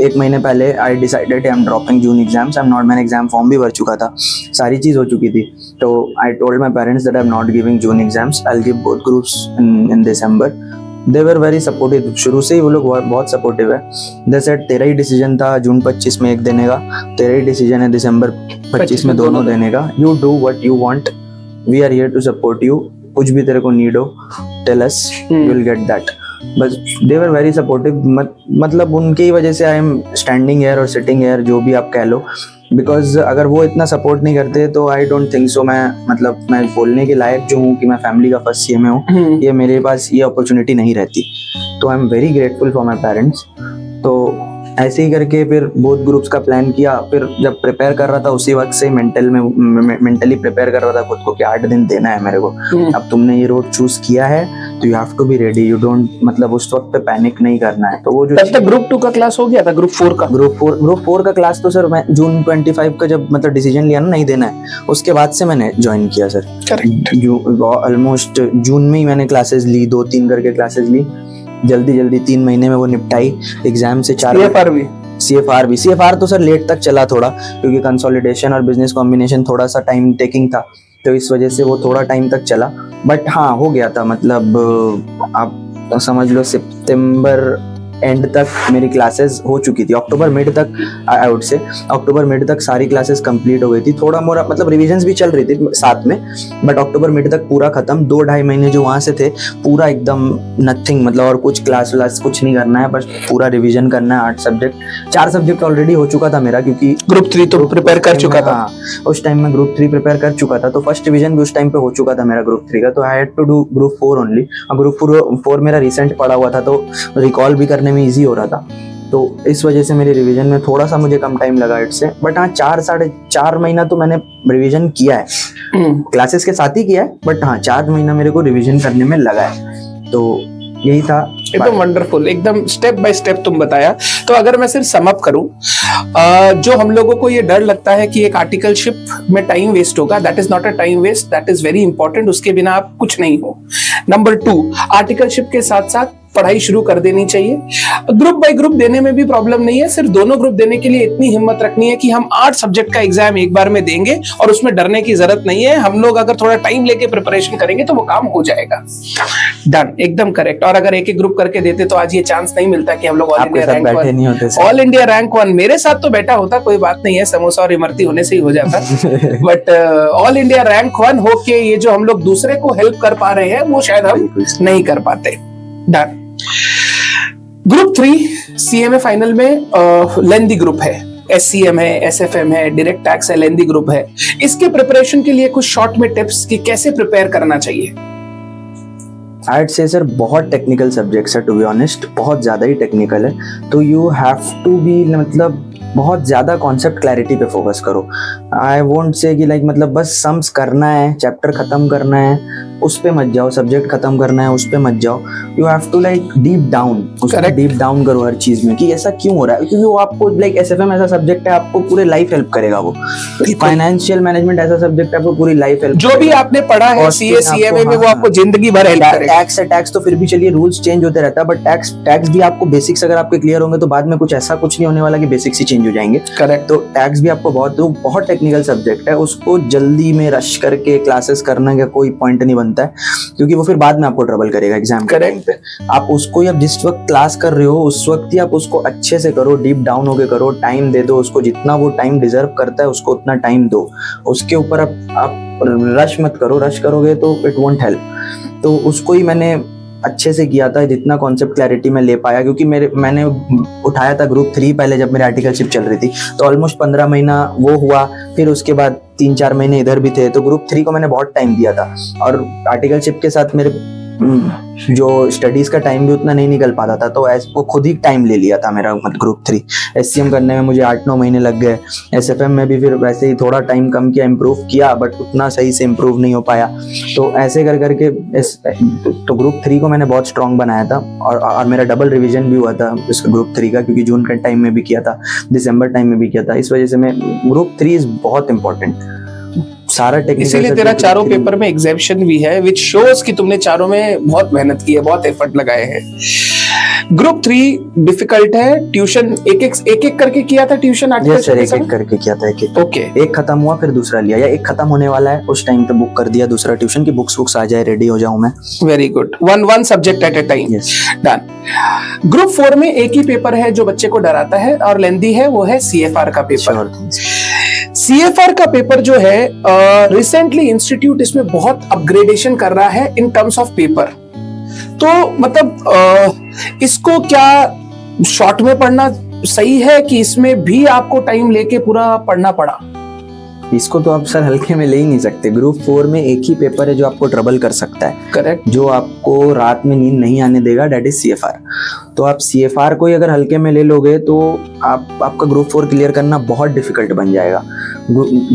एक महीने पहले I decided I am dropping June exams. I am not, मैंने एग्जाम फॉर्म भी भर चुका था, सारी चीज हो चुकी थी। तो I told my parents that I am not giving June exams, I will give both groups in December. They were very supportive, शुरू से ही वो लोग बहुत सपोर्टिव है। दे सेड तेरा ही डिसीजन था जून 25 में एक देने का, तेरा ही डिसीजन है दिसंबर 25 में दोनों देने का। You do what you want, we are here to support you, कुछ भी तेरे को नीड हो tell us, you will get that. बस दे वर वेरी सपोर्टिव, मतलब उनकी वजह से आई एम स्टैंडिंग हियर और सिटिंग हियर, जो भी आप कह लो। बिकॉज अगर वो इतना सपोर्ट नहीं करते तो आई डोंट थिंक सो मैं बोलने के लायक जो हूँ कि मैं फैमिली का फर्स्ट सीएमए हूँ, ये मेरे पास ये अपॉर्चुनिटी नहीं रहती। तो I am very grateful for my parents. तो ऐसे ही करके फिर बोथ ग्रुप्स का प्लान किया। फिर जब प्रिपेयर कर रहा था उसी वक्त से मेंटली प्रिपेयर कर रहा था खुद को कि 8 दिन देना है मेरे को। अब तुमने ये रोड चूज किया है तो you have to be ready, you don't, मतलब उस वक्त पे पैनिक नहीं करना है। तो वो जो तब तक ग्रुप 2 का क्लास हो गया था, ग्रुप 4 का क्लास तो सर मैं जून 25 का जब मतलब डिसीजन लिया ना नहीं देना है, उसके बाद से मैंने ज्वाइन किया सर। करेक्ट। ऑलमोस्ट जून में ही मैंने क्लासेस ली, 2-3 करके क्लासेस ली, जल्दी 3 महीने में वो निपटाई। एग्जाम से 4 CFR तो सर लेट तक चला थोड़ा, क्योंकि कंसोलिडेशन और बिजनेस कॉम्बिनेशन थोड़ा सा टाइम टेकिंग था, तो इस वजह से वो थोड़ा टाइम तक चला। बट हाँ हो गया था, मतलब आप समझ लो सितंबर एंड तक मेरी क्लासेस हो चुकी थी, अक्टूबर मिड तक, आई वुड से अक्टूबर मिड तक सारी क्लासेस कंप्लीट हो गई थी। थोड़ा मोड़ा मतलब रिविजन्स भी चल रही थी साथ में, बट अक्टूबर मिड तक पूरा खत्म। 2-2.5 महीने जो वहाँ से थे पूरा एकदम नथिंग, मतलब और कुछ क्लास व्लास कुछ नहीं करना है, बस पूरा रिविजन करना है। 8 सब्जेक्ट, 4 सब्जेक्ट ऑलरेडी हो चुका था मेरा, क्योंकि ग्रुप 3 तो प्रिपेयर कर चुका था। हाँ, उस टाइम में ग्रुप 3 प्रिपेयर कर चुका था, तो फर्स्ट डिवीजन भी उस टाइम पे हो चुका था मेरा ग्रुप 3 का, तो I had to do group 4 only. और ग्रुप 4 मेरा रिसेंट पड़ा हुआ था, तो रिकॉल भी करने में इजी हो रहा था, तो इस वजह से मेरी रिवीजन में थोड़ा सा मुझे कम टाइम लगा इससे। बट हाँ, 4-4.5 महीना तो मैंने रिवीजन किया है, क्लासेस के साथ ही किया है, बट हाँ 4 महीना मेरे को रिवीजन करने में लगा है। तो यही था, एकदम वंडरफुल, एकदम स्टेप बाय स्टेप तुम बताया। तो अगर मैं सिर्फ सम अप करूं, जो हम लोगों को ये डर लगता है कि एक आर्टिकलशिप में टाइम वेस्ट होगा, that is not a time waste, that is very important. उसके बिना आप कुछ नहीं हो। नंबर 2, आर्टिकलशिप के साथ साथ पढ़ाई शुरू कर देनी चाहिए। ग्रुप बाय ग्रुप देने में भी प्रॉब्लम नहीं है, सिर्फ दोनों ग्रुप देने के लिए इतनी हिम्मत रखनी है कि हम 8 सब्जेक्ट का एग्जाम एक बार में देंगे और उसमें डरने की जरूरत नहीं है। हम लोग अगर थोड़ा टाइम लेके प्रिपरेशन करेंगे तो वो काम हो जाएगा। डन, एकदम करेक्ट। और अगर एक एक ग्रुप करके देते तो आज ये चांस नहीं मिलता कि हम लोग ऑल इंडिया रैंक 1 मेरे साथ तो बैठा होता, कोई बात नहीं है, समोसा और इमरती होने से ही हो जाता। बट ऑल इंडिया रैंक 1 होके ये जो हम लोग दूसरे को हेल्प कर पा रहे हैं वो शायद हम नहीं कर पाते। डन। ग्रुप 3 सीएमए फाइनल में लेंदी ग्रुप है, एससीएम है, एसएफएम है, डायरेक्ट टैक्स है, लेंदी ग्रुप है। इसके प्रिपरेशन के लिए कुछ शॉर्ट में टिप्स कि कैसे प्रिपेयर करना चाहिए? I'd say सर बहुत टेक्निकल सब्जेक्ट्स है, टू बी ऑनेस्ट बहुत ज़्यादा ही टेक्निकल है, तो यू हैव टू बी मतलब बहुत ज़्यादा कॉन्सेप्ट क्लैरिटी पे फोकस करो। आई वोंट से कि लाइक मतलब बस सम्स करना है, चैप्टर खत्म करना है, उस पे मत जाओ, सब्जेक्ट खत्म करना है उस पे मत जाओ। You have to like deep down, deep down करो हर चीज़ में कि ऐसा क्यों हो रहा है, क्योंकि वो आपको लाइक एसएफएम ऐसा सब्जेक्ट है आपको पूरे लाइफ हेल्प करेगा। वो फाइनेंशियल मैनेजमेंट ऐसा सब्जेक्ट है आपको पूरी लाइफ हेल्प, जो भी आपने पढ़ा है सीए सीएमए में वो आपको जिंदगी भर हेल्प करेगा। टैक्स है, टैक्स तो फिर भी चलिए रूल्स चेंज होते रहता है, बट टैक्स भी आपको बेसिक्स अगर आपके क्लियर होंगे तो बाद में कुछ ऐसा कुछ नहीं होने वाला कि बेसिक्स ही चेंज हो जाएंगे। करेक्ट। तो टैक्स भी आपको बहुत टेक्निकल सब्जेक्ट है, उसको जल्दी में रश करके क्लासेस करने का कोई पॉइंट नहीं बनता है, क्योंकि वो फिर बाद में आपको ट्रबल करेगा एग्जाम के टाइम पे। आप उसको ही अब जिस वक्त क्लास कर रहे हो उस वक्त ही आप उसको अच्छे से करो, डीप डाउन होके करो, टाइम दे दो उसको, जितना वो टाइम डिजर्व करता है उसको उतना टाइम दो। उसके ऊपर आप रश मत करो, रश करोगे तो इट वोंट हेल्प। तो उसको ही मैंने अच्छे से किया था, जितना कॉन्सेप्ट क्लैरिटी में ले पाया, क्योंकि मैंने उठाया था ग्रुप 3 पहले जब मेरी आर्टिकलशिप चल रही थी, तो ऑलमोस्ट 15 महीना वो हुआ, फिर उसके बाद 3-4 महीने इधर भी थे, तो ग्रुप 3 को मैंने बहुत टाइम दिया था। और आर्टिकलशिप के साथ मेरे जो स्टडीज का टाइम भी उतना नहीं निकल पाता था, तो वो खुद ही टाइम ले लिया था मेरा ग्रुप 3। एससीएम करने में मुझे 8-9 महीने लग गए, एसएफएम में भी फिर वैसे ही थोड़ा टाइम कम किया, इम्प्रूव किया, बट उतना सही से इम्प्रूव नहीं हो पाया। तो ऐसे कर करके तो ग्रुप 3 को मैंने बहुत स्ट्रॉन्ग बनाया था, और मेरा डबल रिविजन भी हुआ था इस ग्रुप 3 का, क्योंकि जून के टाइम में भी किया था, दिसंबर टाइम में भी किया था। इस वजह से मैं ग्रुप 3 इज बहुत इंपॉर्टेंट, सारा टेक्निकल। इसीलिए तेरा चारों पेपर में एग्जेम्पशन भी है, विच शोज कि तुमने चारों में बहुत मेहनत की है, बहुत एफर्ट लगाए हैं। ग्रुप 3 डिफिकल्ट है, ट्यूशन एक एक करके किया था ट्यूशन? यस सर, एक करके किया था, एक ओके। एक खत्म हुआ फिर दूसरा लिया, या एक खत्म होने वाला है उस टाइम पे बुक कर दिया दूसरा ट्यूशन की बुक्स आ जाए, रेडी हो जाऊं मैं। Very good, one subject at A time. Done. Group 4 में एक ही पेपर है जो बच्चे को डराता है और लेंदी है, वो है सीएफआर का पेपर। सीएफआर का पेपर जो है रिसेंटली इंस्टीट्यूट इसमें बहुत अपग्रेडेशन कर रहा है इन टर्म्स ऑफ पेपर। तो मतलब इसको क्या शॉर्ट में पढ़ना सही है कि इसमें भी आपको टाइम लेके पूरा पढ़ना पड़ा? इसको तो आप सर हल्के में ले ही नहीं सकते। ग्रुप 4 में एक ही पेपर है जो आपको ट्रबल कर सकता है, करेक्ट, जो आपको रात में नींद नहीं आने देगा, दैट इज सीएफआर। तो आप सीएफआर को ही अगर हल्के में ले लोगे तो आपका ग्रुप 4 क्लियर करना बहुत डिफिकल्ट बन जाएगा।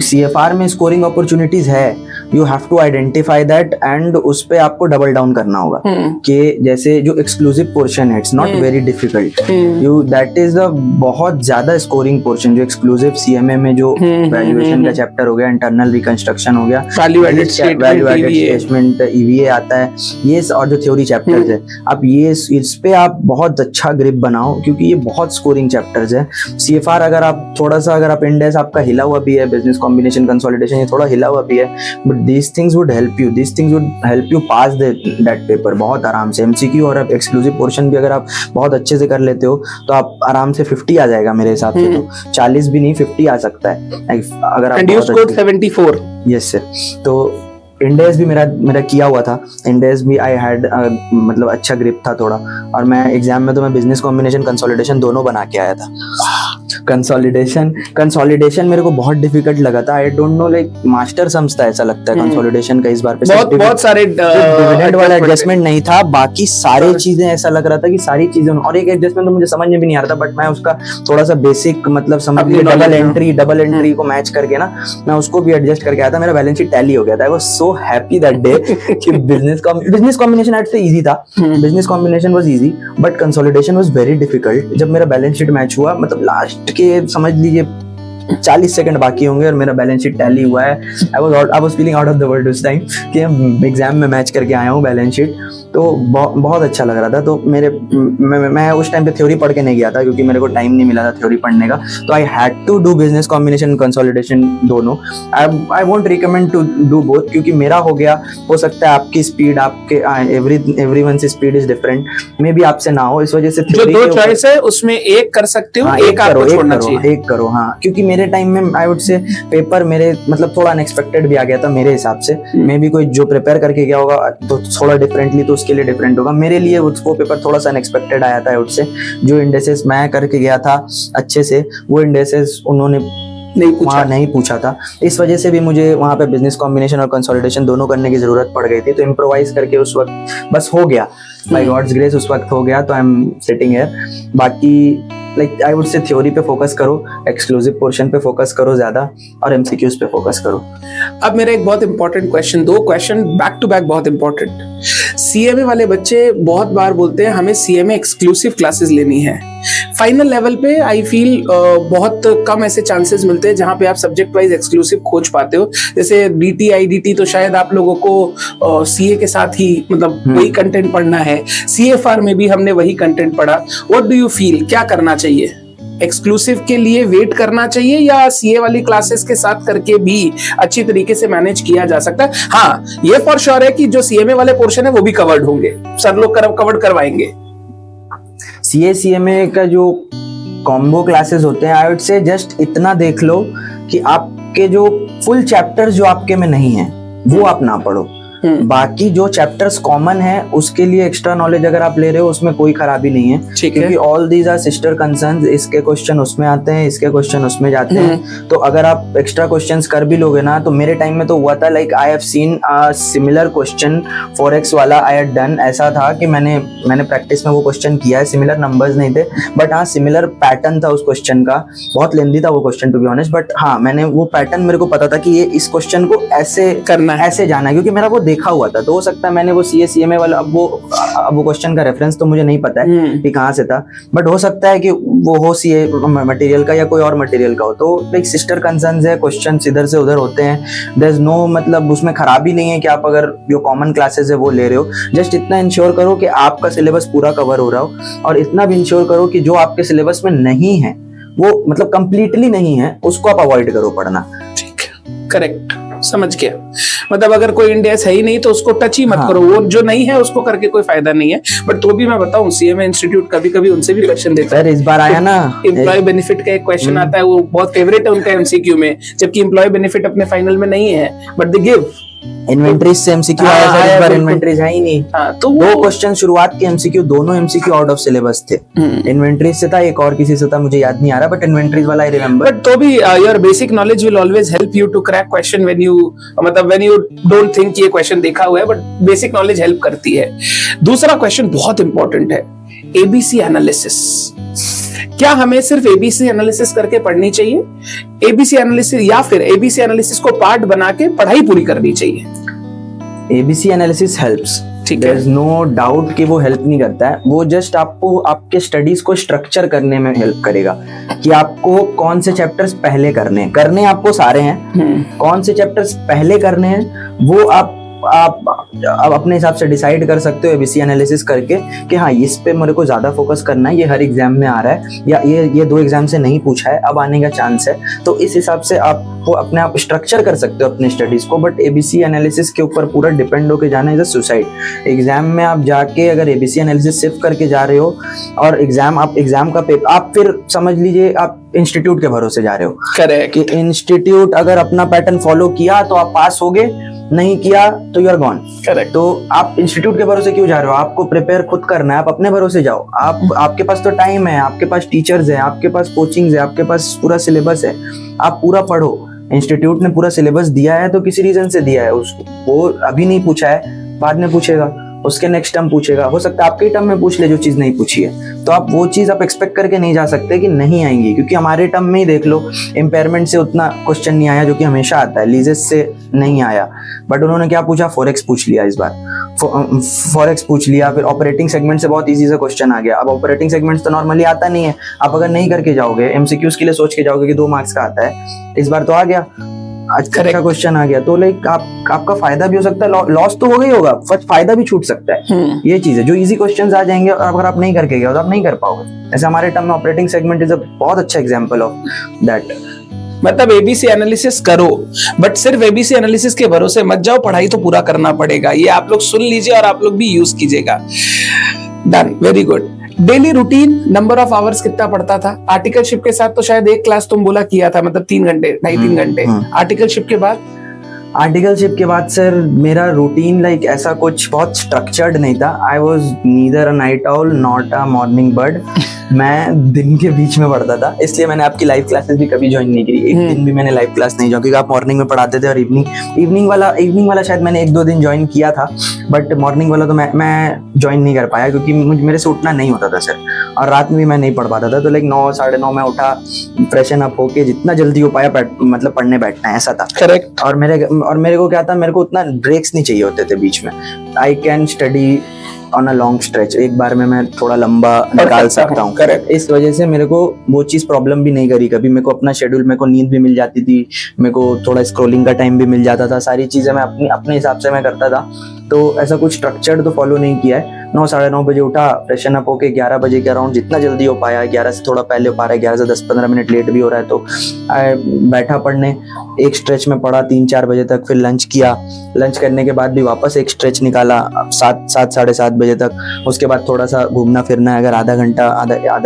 सीएफआर में स्कोरिंग अपॉर्चुनिटीज है, you have to identify that, and उस पे आपको डबल डाउन करना होगा कि जैसे जो एक्सक्लूसिव पोर्शन है, it's not very difficult, you that is अ बहुत ज्यादा स्कोरिंग पोर्शन। जो एक्सक्लूसिव सीएमए में जो वैल्यूएशन का चैप्टर हो गया, इंटरनल रिकंस्ट्रक्शन हो गया, वैल्यू एडेड स्टेटमेंट, ईवीए आता है, ये और जो थ्योरी चैप्टर्स है, आप ये इस पे आप बहुत अच्छा ग्रिप बनाओ, क्योंकि ये बहुत स्कोरिंग चैप्टर्स है। सीएफआर अगर आप थोड़ा सा अगर आप इंडेक्स आपका हिला हुआ भी है, बिजनेस कॉम्बिनेशन कंसोलिडेशन ये थोड़ा हिला हुआ भी है, but these things would help you pass that paper बहुत आराम से। MCQ और अब एक्सक्लूसिव पोर्शन भी अगर आप बहुत अच्छे से कर लेते हो तो आप आराम से 50 आ जाएगा मेरे हिसाब से, तो 40 भी नहीं 50 आ सकता है अगर आप। And you scored 74. Yes sir. तो इंडेस भी मेरा किया हुआ था। इंडेस भी आई हैड मतलब अच्छा ग्रिप था थोड़ा, और मैं एग्जाम में तो मैं बिजनेस कॉम्बिनेशन कंसोलिडेशन दोनों बना के आया था। कंसोलिडेशन मेरे को बहुत डिफिकल्ट लगा था। I don't know, like master समझता है ऐसा लगता है कंसोलिडेशन का इस बार पे। बहुत सारे डिविडेंड वाला एडजस्टमेंट नहीं था, बाकी सारी चीजें ऐसा लग रहा था कि सारी चीजें, और एक एडजस्टमेंट तो मुझे समझ में भी नहीं आ रहा था, बट मैं उसका थोड़ा सा बेसिक मतलब समझ लिया, डबल एंट्री को मैच करके ना मैं उसको भी एडजस्ट करके आया था। मेरा बैलेंस शीट टैली हो गया था। आई was so happy that day कि बिजनेस कॉम्बिनेशन एट से इजी था, business combination was easy, but consolidation was very difficult. जब मेरा बैलेंस शीट मैच हुआ, मतलब लास्ट के समझ लीजिए 40 सेकंड बाकी होंगे और मेरा बैलेंस शीट टैली हुआ है। I was feeling out of the world उस टाइम कि एग्जाम में मैच करके आया हूँ बैलेंस शीट, तो बहुत अच्छा लग रहा था। तो मैं उस टाइम पे थ्योरी पढ़ के नहीं गया था क्योंकि मेरे को टाइम नहीं मिला था थ्योरी पढ़ने का, तो I had to do business combination consolidation दोनों। I won't recommend to do both, क्योंकि मेरा हो गया, हो सकता है आपकी स्पीड, आपके एवरीवन से speed is different, may be आपसे ना हो, इस वजह से जो दो चॉइस है उसमें एक कर सकते हो, एक आपको छोड़ना चाहिए। एक करो हाँ, क्योंकि मेरे टाइम में आई वुड से पेपर मेरे मतलब थोड़ा अनएक्सपेक्टेड भी आ गया था मेरे हिसाब से। मे बी कोई जो प्रिपेयर करके गया होगा तो थोड़ा डिफरेंटली, तो उसके लिए डिफरेंट होगा। मेरे लिए वो पेपर थोड़ा सा अनएक्सपेक्टेड आया था आई वुड से। जो इंडेसेस मैं करके गया था अच्छे से, वो इंडेसेस उन्होंने नहीं पूछा था, इस वजह से भी मुझे वहाँ पे बिजनेस कॉम्बिनेशन और कंसोलिडेशन दोनों करने की जरूरत पड़ गई थी। तो इम्प्रोवाइज करके उस वक्त बस हो गया, बाय गॉड्स ग्रेस उस वक्त हो गया, तो आई एम सिटिंग हियर। बाकी लाइक आई वुड से थ्योरी पे फोकस करो, एक्सक्लूसिव पोर्शन पे फोकस करो ज्यादा, और एमसीक्यूज पे फोकस करो। अब मेरा एक बहुत इंपॉर्टेंट क्वेश्चन, दो क्वेश्चन बैक टू बैक बहुत इंपॉर्टेंट। सीएमए वाले बच्चे बहुत बार बोलते हैं हमें सीएमए एक्सक्लूसिव क्लासेस लेनी है। फाइनल लेवल पे आई फील बहुत कम ऐसे चांसेस मिलते हैं जहां पे आप सब्जेक्ट वाइज एक्सक्लूसिव खोज पाते हो। जैसे डीटी आईडीटी तो शायद आप लोगों को सीए के साथ ही मतलब वही कंटेंट पढ़ना है, सीएफआर में भी हमने वही कंटेंट पढ़ा। व्हाट डू यू फील, क्या करना चाहिए? एक्सक्लूसिव के लिए वेट करना चाहिए या सीए वाली क्लासेस के साथ करके भी अच्छी तरीके से मैनेज किया जा सकता है? हाँ, ये फॉर श्योर है कि जो सीएमए वाले पोर्शन है वो भी कवर्ड होंगे, सर लोग कवर्ड करवाएंगे। सीएमए का जो कॉम्बो क्लासेस होते हैं, आई वुड से जस्ट इतना देख लो कि आपके जो फुल चैप्टर्स जो आपके में नहीं है वो आप ना पढ़ो। बाकी जो चैप्टर्स कॉमन है उसके लिए एक्स्ट्रा नॉलेज अगर आप ले रहे हो उसमें कोई खराबी नहीं है, क्योंकि all these are sister concerns. इसके क्वेश्चन उसमें आते हैं, इसके क्वेश्चन उसमें जाते हैं, तो अगर आप एक्स्ट्रा क्वेश्चंस कर भी लोगे ना, तो मेरे टाइम में तो हुआ था, like I have seen a similar question forex वाला आई हैड डन। ऐसा था कि मैंने प्रैक्टिस में वो क्वेश्चन किया है, सिमिलर नंबर्स नहीं थे बट हाँ सिमिलर पैटर्न था उस क्वेश्चन का। बहुत लेंथी था वो question to be honest, but हाँ मैंने वो पैटर्न, मेरे को पता था कि ये इस क्वेश्चन को ऐसे करना है, ऐसे जाना है, क्योंकि मेरा वो देखा हुआ था। तो हो सकता है मैंने वो सीएमए वाला, अब वो क्वेश्चन का रेफरेंस तो मुझे नहीं पता है कि कहाँ से था, बट हो सकता है कि वो हो सीए मटेरियल का या कोई और मटेरियल का हो। तो लाइक सिस्टर कंसर्न्स है, क्वेश्चंस इधर से उधर होते हैं, देयर इज नो मतलब उसमें खराबी नहीं है कि आप अगर जो कॉमन क्लासेस है वो ले रहे हो। जस्ट इतना इंश्योर करो कि आपका सिलेबस पूरा कवर हो रहा हो, और इतना भी इंश्योर करो कि जो आपके सिलेबस में नहीं है वो मतलब कंप्लीटली नहीं है, उसको आप अवॉइड करो पढ़ना। ठीक है, करेक्ट, समझ गया। मतलब अगर कोई इंडेस है ही नहीं तो उसको टच ही मत करो, वो जो नहीं है उसको करके कोई फायदा नहीं है। बट तो भी मैं बताऊं, सीएमए इंस्टीट्यूट कभी-कभी उनसे भी क्वेश्चन देता है। इस बार आया ना एम्प्लॉय बेनिफिट का एक क्वेश्चन आता है, वो बहुत फेवरेट है उनका एमसीक्यू में, जबकि एम्प्लॉय बेनिफिट अपने फाइनल में नहीं है बट दे गिव। इन्वेंटरीज से एमसीक्यू आया सर, इस बार इन्वेंटरीज है ही नहीं। तो दो क्वेश्चन शुरुआत के एमसीक्यू, दोनों एमसीक्यू आउट ऑफ सिलेबस थे। इन्वेंटरीज से था, एक और किसी से था, मुझे याद नहीं आ रहा, बट इन्वेंटरीज वाला आई रिमेंबर। बट तो भी your basic knowledge will always help you to crack question when you don't think ये क्वेश्चन देखा हुआ है, बट बेसिक नॉलेज हेल्प करती है। दूसरा क्वेश्चन बहुत इंपॉर्टेंट है, एबीसी एनालिसिस। क्या हमें सिर्फ एबीसी एनालिसिस करके पढ़नी चाहिए, एबीसी एनालिसिस, या फिर एबीसी एनालिसिस को पार्ट बना के पढ़ाई पूरी करनी चाहिए? एबीसी एनालिसिस हेल्प्स, ठीक है, देयर इज नो डाउट कि वो हेल्प नहीं करता है, वो जस्ट आपको आपके स्टडीज को स्ट्रक्चर करने में हेल्प करेगा कि आपको कौन से चैप्टर्स पहले करने आपको सारे हैं, कौन से चैप्टर्स पहले करने हैं वो आप आप अपने हिसाब से डिसाइड कर सकते हो एबीसी एनालिसिस करके कि हाँ इस पे मेरे को ज़्यादा फोकस करना है, ये हर एग्जाम में आ रहा है या ये 2 एग्जाम से नहीं पूछा है, अब आने का चांस है, तो इस हिसाब से आप वो अपने आप स्ट्रक्चर कर सकते हो अपने स्टडीज़ को। बट एबीसी एनालिसिस के ऊपर पूरा डिपेंड होके जाना इज अ सुसाइड। एग्जाम में आप जाके अगर एबीसी एनालिसिस सिर्फ करके जा रहे हो और एग्जाम का पेपर आप फिर समझ लीजिए आप इंस्टीट्यूट के भरोसे जा रहे हो। करेक्ट। कि इंस्टीट्यूट अगर अपना पैटर्न फॉलो किया तो आप पास हो गए, नहीं किया तो यू आर गॉन। करेक्ट। तो आप इंस्टीट्यूट के भरोसे क्यों जा रहे हो? आपको प्रिपेयर खुद करना है, आप अपने भरोसे जाओ। आपके पास तो टाइम है, आपके पास टीचर्स है, आपके पास कोचिंग्स है, आपके पास पूरा सिलेबस है, आप पूरा पढ़ो। इंस्टीट्यूट ने पूरा सिलेबस दिया है तो किसी रीजन से दिया है उसको, वो अभी नहीं पूछा है, बाद में पूछेगा, उसके नेक्स्ट टर्म पूछेगा, हो सकता है आपके ही टर्म में पूछ ले जो चीज नहीं पूछी है। तो आप वो चीज आप एक्सपेक्ट करके नहीं जा सकते कि नहीं आएंगी, क्योंकि हमारे टर्म में ही देख लो इम्पेयरमेंट से उतना क्वेश्चन नहीं आया जो कि हमेशा आता है, लीजेस से नहीं आया, बट उन्होंने क्या पूछा, फॉरेक्स पूछ लिया इस बार, फॉरेक्स पूछ लिया, फिर ऑपरेटिंग सेगमेंट से बहुत इजी सा क्वेश्चन आ गया। अब ऑपरेटिंग सेगमेंट तो नॉर्मली आता नहीं है, आप अगर नहीं करके जाओगे एमसीक्यूज के लिए सोच के जाओगे कि 2 मार्क्स का आता है, इस बार तो आ गया, अच्छा क्वेश्चन आ गया, तो लाइक आपका फायदा भी हो सकता है, लॉस तो हो गई होगा, फायदा भी छूट सकता है। ये चीज है, जो इजी क्वेश्चंस आ जाएंगे और अगर आप नहीं करके गए तो आप नहीं कर पाओगे। ऐसे हमारे टर्म में ऑपरेटिंग सेगमेंट इज अ बहुत अच्छा एग्जांपल ऑफ दैट। मतलब एबीसी एनालिसिस करो, बट सिर्फ एबीसी एनालिसिस के भरोसे मत जाओ, पढ़ाई तो पूरा करना पड़ेगा। ये आप लोग सुन लीजिए और आप लोग भी यूज कीजिएगा। Done, very good. Daily routine, number of hours कितना पढ़ता था? आर्टिकलशिप के साथ तो शायद 1 क्लास तुम बोला किया था, मतलब 3 घंटे, 2.5-3 घंटे। आर्टिकलशिप के बाद? आर्टिकलशिप के बाद सर मेरा रूटीन लाइक ऐसा कुछ बहुत स्ट्रक्चर्ड नहीं था। I was neither a night owl not a morning bird. मैं दिन के बीच में पढ़ता था, इसलिए मैंने आपकी लाइव क्लासेस भी कभी ज्वाइन नहीं की। एक दिन भी मैंने लाइव क्लास नहीं ज्वाइन, क्योंकि आप मॉर्निंग में पढ़ाते थे और इवनिंग वाला शायद मैंने 1-2 दिन ज्वाइन किया था, बट मॉर्निंग वाला तो मैं ज्वाइन नहीं कर पाया क्योंकि मेरे से उठना नहीं होता था सर, और रात में भी मैं नहीं पढ़ पाता था। तो लाइक 9, 9:30 में उठा, फ्रेशन अप होके जितना जल्दी हो पाया मतलब पढ़ने बैठना है, ऐसा था। करेक्ट। और मेरे को क्या था, मेरे को उतना ब्रेक्स नहीं चाहिए होते थे बीच में। I can study on a long stretch, एक बार में मैं थोड़ा लंबा निकाल सकता हूँ। करेक्ट। इस वजह से मेरे को वो चीज प्रॉब्लम भी नहीं करी कभी। मेरे को अपना शेड्यूल, मेरे को नींद भी मिल जाती थी, मेरे को थोड़ा स्क्रोलिंग का टाइम भी मिल जाता था, सारी चीजें मैं अपने हिसाब से मैं करता था। तो ऐसा कुछ स्ट्रक्चर्ड तो फॉलो नहीं किया है। 9, 9:30 बजे उठा, फ्रेशन अप होके 11 बजे के अराउंड जितना जल्दी हो पाया, 11 से थोड़ा पहले हो पा रहा है, 11 से 10-15 मिनट लेट भी हो रहा है तो बैठा पढ़ने, एक स्ट्रेच में पढ़ा 3-4 बजे तक, फिर लंच किया, लंच करने के बाद भी वापस एक स्ट्रेच निकाला 7, 7:30 बजे तक। उसके बाद थोड़ा सा घूमना फिरना है, अगर आधा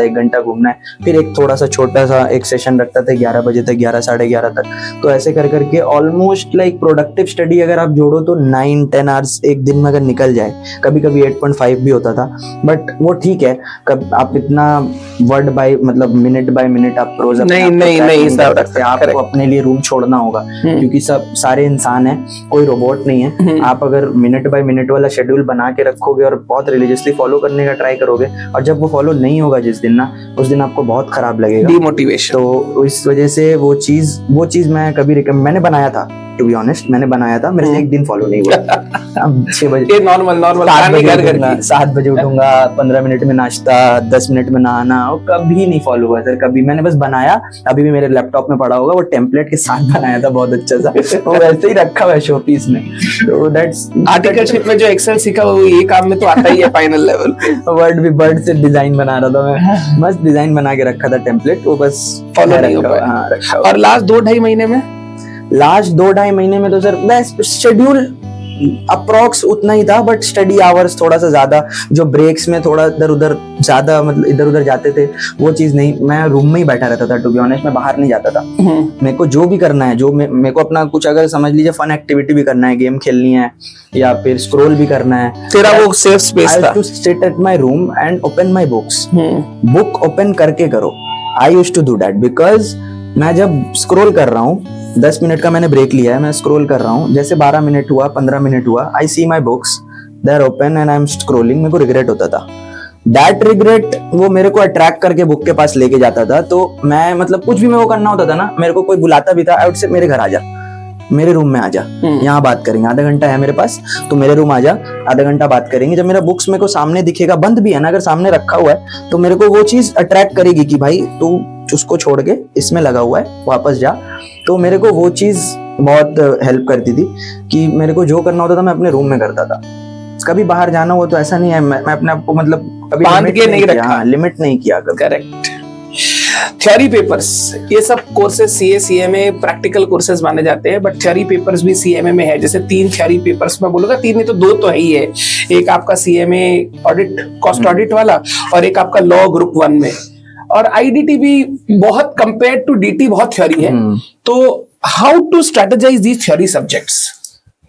1 घंटा घूमना है, फिर एक थोड़ा सा छोटा सा एक सेशन रखता था 11 बजे तक, 11, 11:30 तक। तो ऐसे कर करके ऑलमोस्ट लाइक प्रोडक्टिव स्टडी अगर आप जोड़ो तो 9-10 आवर्स एक दिन में अगर निकल जाए, कभी कभी 8.5 भी होता था, बट वो ठीक है। कब आप इतना वर्ड बाय मतलब मिनट बाय मिनट आप रोज नहीं कर सकते, आपको अपने लिए रूम छोड़ना होगा, क्योंकि सब सारे इंसान हैं, कोई रोबोट नहीं है। आप अगर मिनट बाय मिनट वाला शेड्यूल बना के रखोगे और बहुत रिलीजियसली फॉलो करने का ट्राई करोगे, और जब वो फॉलो नहीं होगा जिस दिन ना, उस दिन आपको बहुत खराब लगेगा, डिमोटिवेशन। तो इस वजह से वो चीज मैं कभी मैंने बनाया था, टू बी ऑनेस्ट मैंने बनाया था, मेरे से एक दिन फॉलो नहीं हुआ। अब 6 बजे नॉर्मल 7 बजे उठूंगा, 15 मिनट में नाश्ता, 10 मिनट में नहाना, और कभी नहीं फॉलो हुआ सर, कभी। मैंने बस बनाया, अभी भी मेरे लैपटॉप में पड़ा होगा, वो टेम्पलेट के साथ बनाया था, बहुत अच्छा सा, वो वैसे ही रखा हुआ है शो पीस में। तो दैट्स आर्टिकलशिप में जो एक्सेल सीखा वो ये काम में तो आता ही है फाइनल लेवल पे। वर्ड से डिजाइन बना रहा था मैं, मस्त डिजाइन बना के रखा था टेम्पलेट, वो बस फॉलो नहीं हो पाया। हाँ, रखा। और लास्ट 2-2.5 महीने में? लास्ट 2-2.5 महीने में तो सर बस शेड्यूल अप्रॉक्स उतना ही था, बट स्टडी आवर्स थोड़ा सा ज्यादा, जो ब्रेक्स में थोड़ा इधर उधर ज्यादा मतलब इधर उधर जाते थे, वो चीज नहीं। मैं रूम में ही बैठा रहता था, टू बी ऑनेस्ट, मैं बाहर नहीं जाता था। मेरे को जो भी करना है, जो मेरे को अपना कुछ अगर समझ लीजिए फन एक्टिविटी भी करना है, गेम खेलनी है या फिर स्क्रॉल भी करना है, तेरा वो सेफ स्पेस था। To sit at my room and open my books, book open करके करो। I used to do that because मैं जब स्क्रॉल कर रहा हूँ, 10 मिनट का मैंने ब्रेक लिया है, मैं स्क्रॉल कर रहा हूँ, जैसे 12 मिनट हुआ, 15 मिनट हुआ, I see my books, they are open and I am scrolling, मेरे को रिग्रेट होता था। दैट रिग्रेट वो मेरे को अट्रैक्ट करके बुक के पास लेके जाता था। तो मैं मतलब कुछ भी मेरे को करना होता था ना, मेरे को कोई बुलाता भी था, आई वुड से मेरे घर आ जा, मेरे रूम में आ जा, यहाँ बात करेंगे, आधा घंटा है मेरे पास, तो मेरे रूम आ जा, आधा घंटा बात करेंगे। जब मेरा बुक्स मेरे को सामने दिखेगा, बंद भी है ना, अगर सामने रखा हुआ है, तो मेरे को वो चीज अट्रैक्ट करेगी कि भाई तू उसको छोड़ के इसमें लगा हुआ है, वापस जा। तो मेरे को वो चीज बहुत हेल्प करती थी कि मेरे को जो करना होता था मैं अपने रूम में करता था। कभी बाहर जाना हुआ तो ऐसा नहीं है, मैं अपने आप को मतलब कभी बांध के नहीं रखा। हाँ, लिमिट नहीं किया कभी। करेक्ट। थ्योरी पेपर्स, ये सब courses CA CMA practical courses माने जाते हैं, बट थ्योरी पेपर्स भी सीएमए में है। जैसे 3 थ्योरी पेपर्स मैं बोलूंगा, 3 नहीं तो 2 तो है ही है। एक आपका सीएमए ऑडिट, कॉस्ट ऑडिट वाला, और एक आपका लॉ ग्रुप 1 में। और आईडीटी भी बहुत कंपेयर टू डीटी बहुत थ्योरी है। तो how to strategize these theory subjects?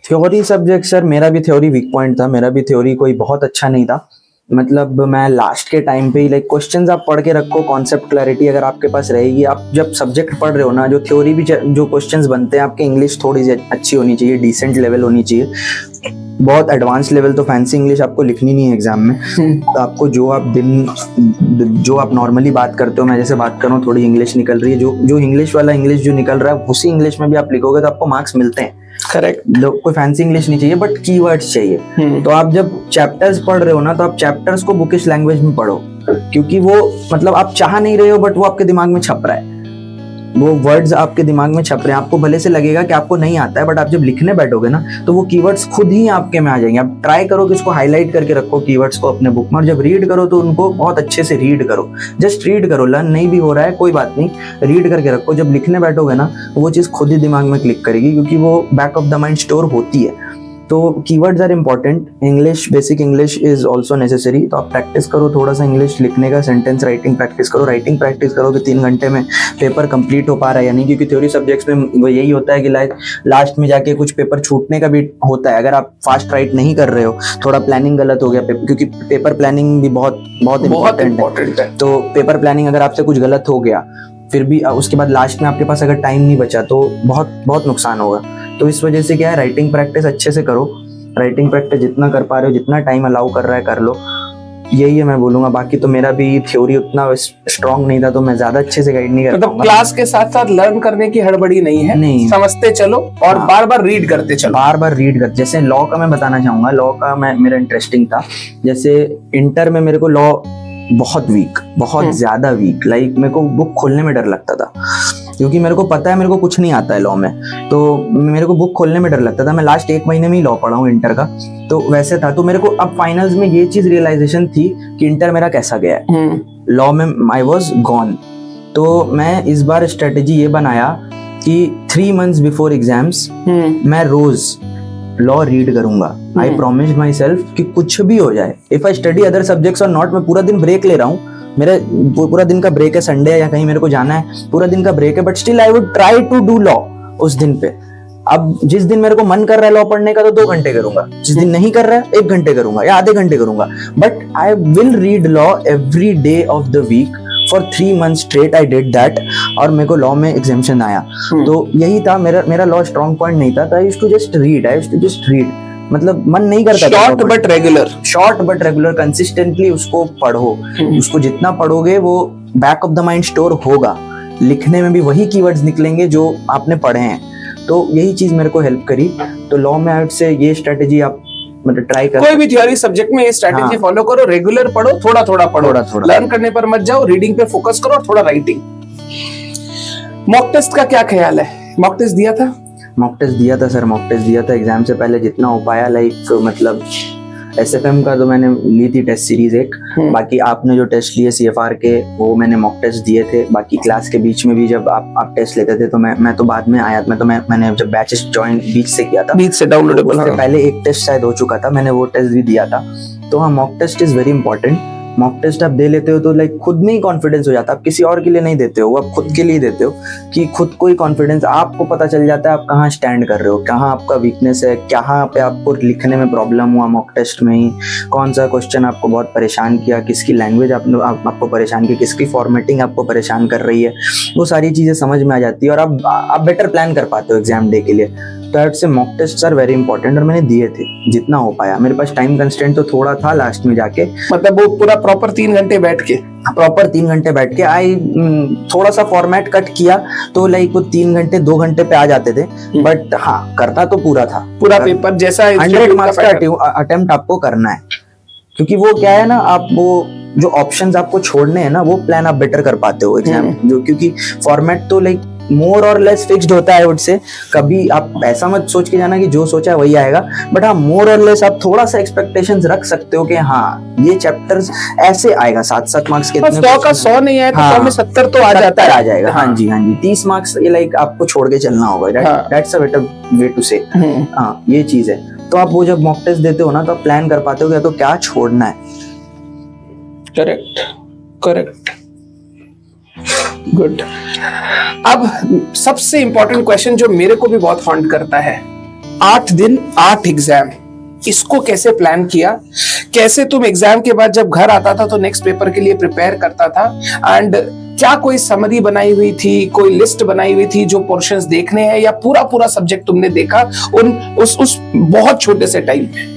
Theory subject sir, मेरा भी थ्योरी वीक पॉइंट था। मेरा भी थ्योरी कोई बहुत अच्छा नहीं था। मतलब मैं लास्ट के टाइम पे ही लाइक क्वेश्चंस आप पढ़ के रखो, कॉन्सेप्ट क्लैरिटी अगर आपके पास रहेगी, आप जब सब्जेक्ट पढ़ रहे हो ना, जो थ्योरी भी जो क्वेश्चंस बनते हैं, आपकी इंग्लिश थोड़ी सी अच्छी होनी चाहिए, डिसेंट लेवल होनी चाहिए। बहुत एडवांस लेवल तो फैंसी इंग्लिश आपको लिखनी नहीं है एग्जाम में। तो आपको जो आप नॉर्मली बात करते हो, मैं जैसे बात कर रहा हूँ, थोड़ी इंग्लिश निकल रही है, जो इंग्लिश वाला इंग्लिश जो निकल रहा है उसी इंग्लिश में भी आप लिखोगे तो आपको मार्क्स मिलते हैं। करेक्ट। कोई फैंसी इंग्लिश नहीं चाहिए, बट कीवर्ड्स चाहिए। तो आप जब चैप्टर्स पढ़ रहे हो ना, तो आप चैप्टर्स को बुकिश लैंग्वेज में पढ़ो, क्योंकि वो मतलब आप चाह नहीं रहे हो बट वो आपके दिमाग में छप रहा है, वो वर्ड्स आपके दिमाग में छप रहे हैं। आपको भले से लगेगा कि आपको नहीं आता है, बट आप जब लिखने बैठोगे ना तो वो कीवर्ड्स खुद ही आपके में आ जाएंगे। आप ट्राई करो कि उसको हाईलाइट करके रखो कीवर्ड्स को अपने बुक में, और जब रीड करो तो उनको बहुत अच्छे से रीड करो। जस्ट रीड करो, लर्न नहीं भी हो रहा है कोई बात नहीं, रीड करके रखो। जब लिखने बैठोगे ना वो चीज़ खुद ही दिमाग में क्लिक करेगी, क्योंकि वो back of the mind store होती है। तो keywords are important. English, basic English is also necessary. तो आप प्रैक्टिस करो थोड़ा सा इंग्लिश लिखने का, सेंटेंस राइटिंग प्रैक्टिस करो। राइटिंग प्रैक्टिस करो कि 3 घंटे में पेपर कंप्लीट हो पा रहा है या नहीं, क्योंकि थ्योरी सब्जेक्ट्स में वो यही होता है कि लास्ट में जाके कुछ पेपर छूटने का भी होता है अगर आप फास्ट राइट नहीं कर रहे हो, थोड़ा प्लानिंग गलत हो गया, क्योंकि पेपर प्लानिंग भी बहुत इंपॉर्टेंट है। तो पेपर प्लानिंग अगर आपसे कुछ गलत हो गया, फिर भी उसके बाद लास्ट में आपके पास अगर टाइम नहीं बचा तो बहुत नुकसान होगा। तो इस वजह से क्या है, राइटिंग प्रैक्टिस अच्छे से करो। राइटिंग प्रैक्टिस जितना कर पा रहे हो, जितना टाइम अलाउ कर रहा है कर लो, यही है मैं बोलूंगा। बाकी तो मेरा भी थ्योरी उतना स्ट्रांग नहीं था, तो मैं ज्यादा अच्छे से गाइड नहीं कर पाऊंगा। क्लास के साथ साथ लर्न करने की हड़बड़ी नहीं है, नहीं समझते चलो और बार बार रीड करते चलो। बार बार रीड कर, जैसे लॉ का मैं बताना चाहूंगा। लॉ का मेरा इंटरेस्टिंग था। जैसे इंटर में मेरे को लॉ बहुत वीक, बहुत ज्यादा वीक, लाइक मेरे को बुक खोलने में डर लगता था, क्योंकि मेरे को पता है मेरे को कुछ नहीं आता है लॉ में, तो मेरे को बुक खोलने में डर लगता था। मैं लास्ट 1 महीने में ही लॉ पढ़ा हूँ इंटर का, तो वैसे था। तो मेरे को अब फाइनल्स में ये चीज रियलाइजेशन थी कि इंटर मेरा कैसा गया है। लॉ में आई वॉज गॉन। तो मैं इस बार स्ट्रेटेजी ये बनाया कि 3 months बिफोर एग्जाम्स मैं रोज लॉ रीड करूंगा। आई प्रॉमिस्ड माई सेल्फ कि कुछ भी हो जाए, if I study other subjects और नॉट, मैं पूरा दिन ब्रेक ले रहा हूँ, मेरा पूरा दिन का ब्रेक है, संडे है या कहीं मेरे को जाना है, पूरा दिन का ब्रेक है, but still I would try to do law उस दिन पे। अब जिस दिन मेरे को मन कर रहा है लॉ पढ़ने का तो 2 घंटे करूंगा, जिस दिन नहीं कर रहा है 1 घंटे करूंगा या आधे घंटे करूंगा, but I will read law every day of the week for 3 months straight. I did that, और मेरे को लॉ में एग्जामिशन आया। तो यही था मेरा लॉ स्ट्रॉन्ग पॉइंट नहीं था। I used to just read, मतलब मन नहीं करता, शॉर्ट बट रेगुलर कंसिस्टेंटली उसको पढ़ो। उसको जितना पढ़ोगे वो back of the mind store होगा, लिखने में भी वही कीवर्ड्स निकलेंगे जो आपने पढ़े हैं। तो यही चीज मेरे को हेल्प करी। तो लॉ में आई से ये स्ट्रेटेजी आप मतलब ट्राई करो। कोई भी थ्योरी सब्जेक्ट में ये स्ट्रेटेजी फॉलो करो, रेगुलर पढ़ो, थोड़ा पढ़ो, लर्न करने पर मत जाओ, रीडिंग पे फोकस करो और थोड़ा राइटिंग। मॉक टेस्ट का क्या ख्याल है? मॉक टेस्ट दिया था? मॉक टेस्ट दिया था सर, मॉक टेस्ट दिया था एग्जाम से पहले जितना हो पाया। लाइक मतलब एसएफएम का तो मैंने ली थी टेस्ट सीरीज एक, बाकी आपने जो टेस्ट लिए सीएफआर के वो मैंने मॉक टेस्ट दिए थे। बाकी क्लास के बीच में भी जब आप टेस्ट लेते थे तो मैं तो बाद में आया, मैंने जब बैचेस ज्वाइन बीच से किया था, बीच से डाउनलोडेबल, उससे पहले एक टेस्ट शायद हो चुका था, मैंने वो टेस्ट भी दिया था। तो हाँ, mock test is very important. Mock test आप दे लेते हो तो लाइक खुद में ही कॉन्फिडेंस हो जाता है। आप किसी और के लिए नहीं देते हो, आप खुद के लिए देते हो कि खुद को ही कॉन्फिडेंस, आपको पता चल जाता है आप कहाँ स्टैंड कर रहे हो, कहाँ आपका वीकनेस है, कहाँ पे आपको लिखने में प्रॉब्लम हुआ मॉक टेस्ट में ही, कौन सा क्वेश्चन आपको बहुत परेशान किया, किसकी लैंग्वेज आपको परेशान की, किसकी फॉर्मेटिंग आपको परेशान कर रही है, वो सारी चीज़ें समझ में आ जाती है और आप बेटर प्लान कर पाते हो एग्जाम डे के लिए। तो ऐड से mock test are very important और मैंने दिए थे जितना हो पाया। मेरे पास टाइम कंस्ट्रेंट तो थोड़ा था लास्ट में जाके, मतलब वो पूरा प्रॉपर 3 घंटे बैठ के आई थोड़ा सा फॉर्मेट कट किया तो लाइक वो 3 घंटे 2 घंटे पे आ जाते थे। बट हाँ, करता तो पूरा था, पूरा पेपर जैसा 100 मार्क्स का अटेम्प्ट आपको करना है, क्योंकि वो क्या है ना, आप वो जो ऑप्शंस आपको छोड़ने हैं ना वो प्लान आप बेटर कर पाते हो एग्जाम जो, क्योंकि फॉर्मेट तो लाइक मोर और लेस फिक्स्ड होता है आई वुड से। कभी आप ऐसा मत सोच के जाना कि जो सोचा है वही आएगा, बट हाँ मोर और लेस आप थोड़ा सा एक्सपेक्टेशंस रख सकते हो कि हाँ ये चैप्टर्स ऐसे आएगा। 7-7 मार्क्स के, 100 का 100 नहीं आया तो 100 में 70 तो आ जाता है, आ जाएगा। हाँ जी, हाँ जी, 30 मार्क्स ये लाइक आपको छोड़ के चलना होगा। That's a better way to say. हाँ ये चीज है। तो आप वो जब मॉक टेस्ट देते हो ना, तो आप प्लान कर पाते हो कि तो क्या छोड़ना है। Correct correct, good. अब सबसे इंपॉर्टेंट क्वेश्चन जो मेरे को भी बहुत हॉन्ट करता है, 8 दिन 8 एग्जाम, इसको कैसे प्लान किया? कैसे तुम एग्जाम के बाद जब घर आता था तो नेक्स्ट पेपर के लिए प्रिपेयर करता था? एंड क्या कोई समरी बनाई हुई थी, कोई लिस्ट बनाई हुई थी जो पोर्शंस देखने हैं, या पूरा पूरा सब्जेक्ट तुमने देखा उस बहुत छोटे से टाइम में?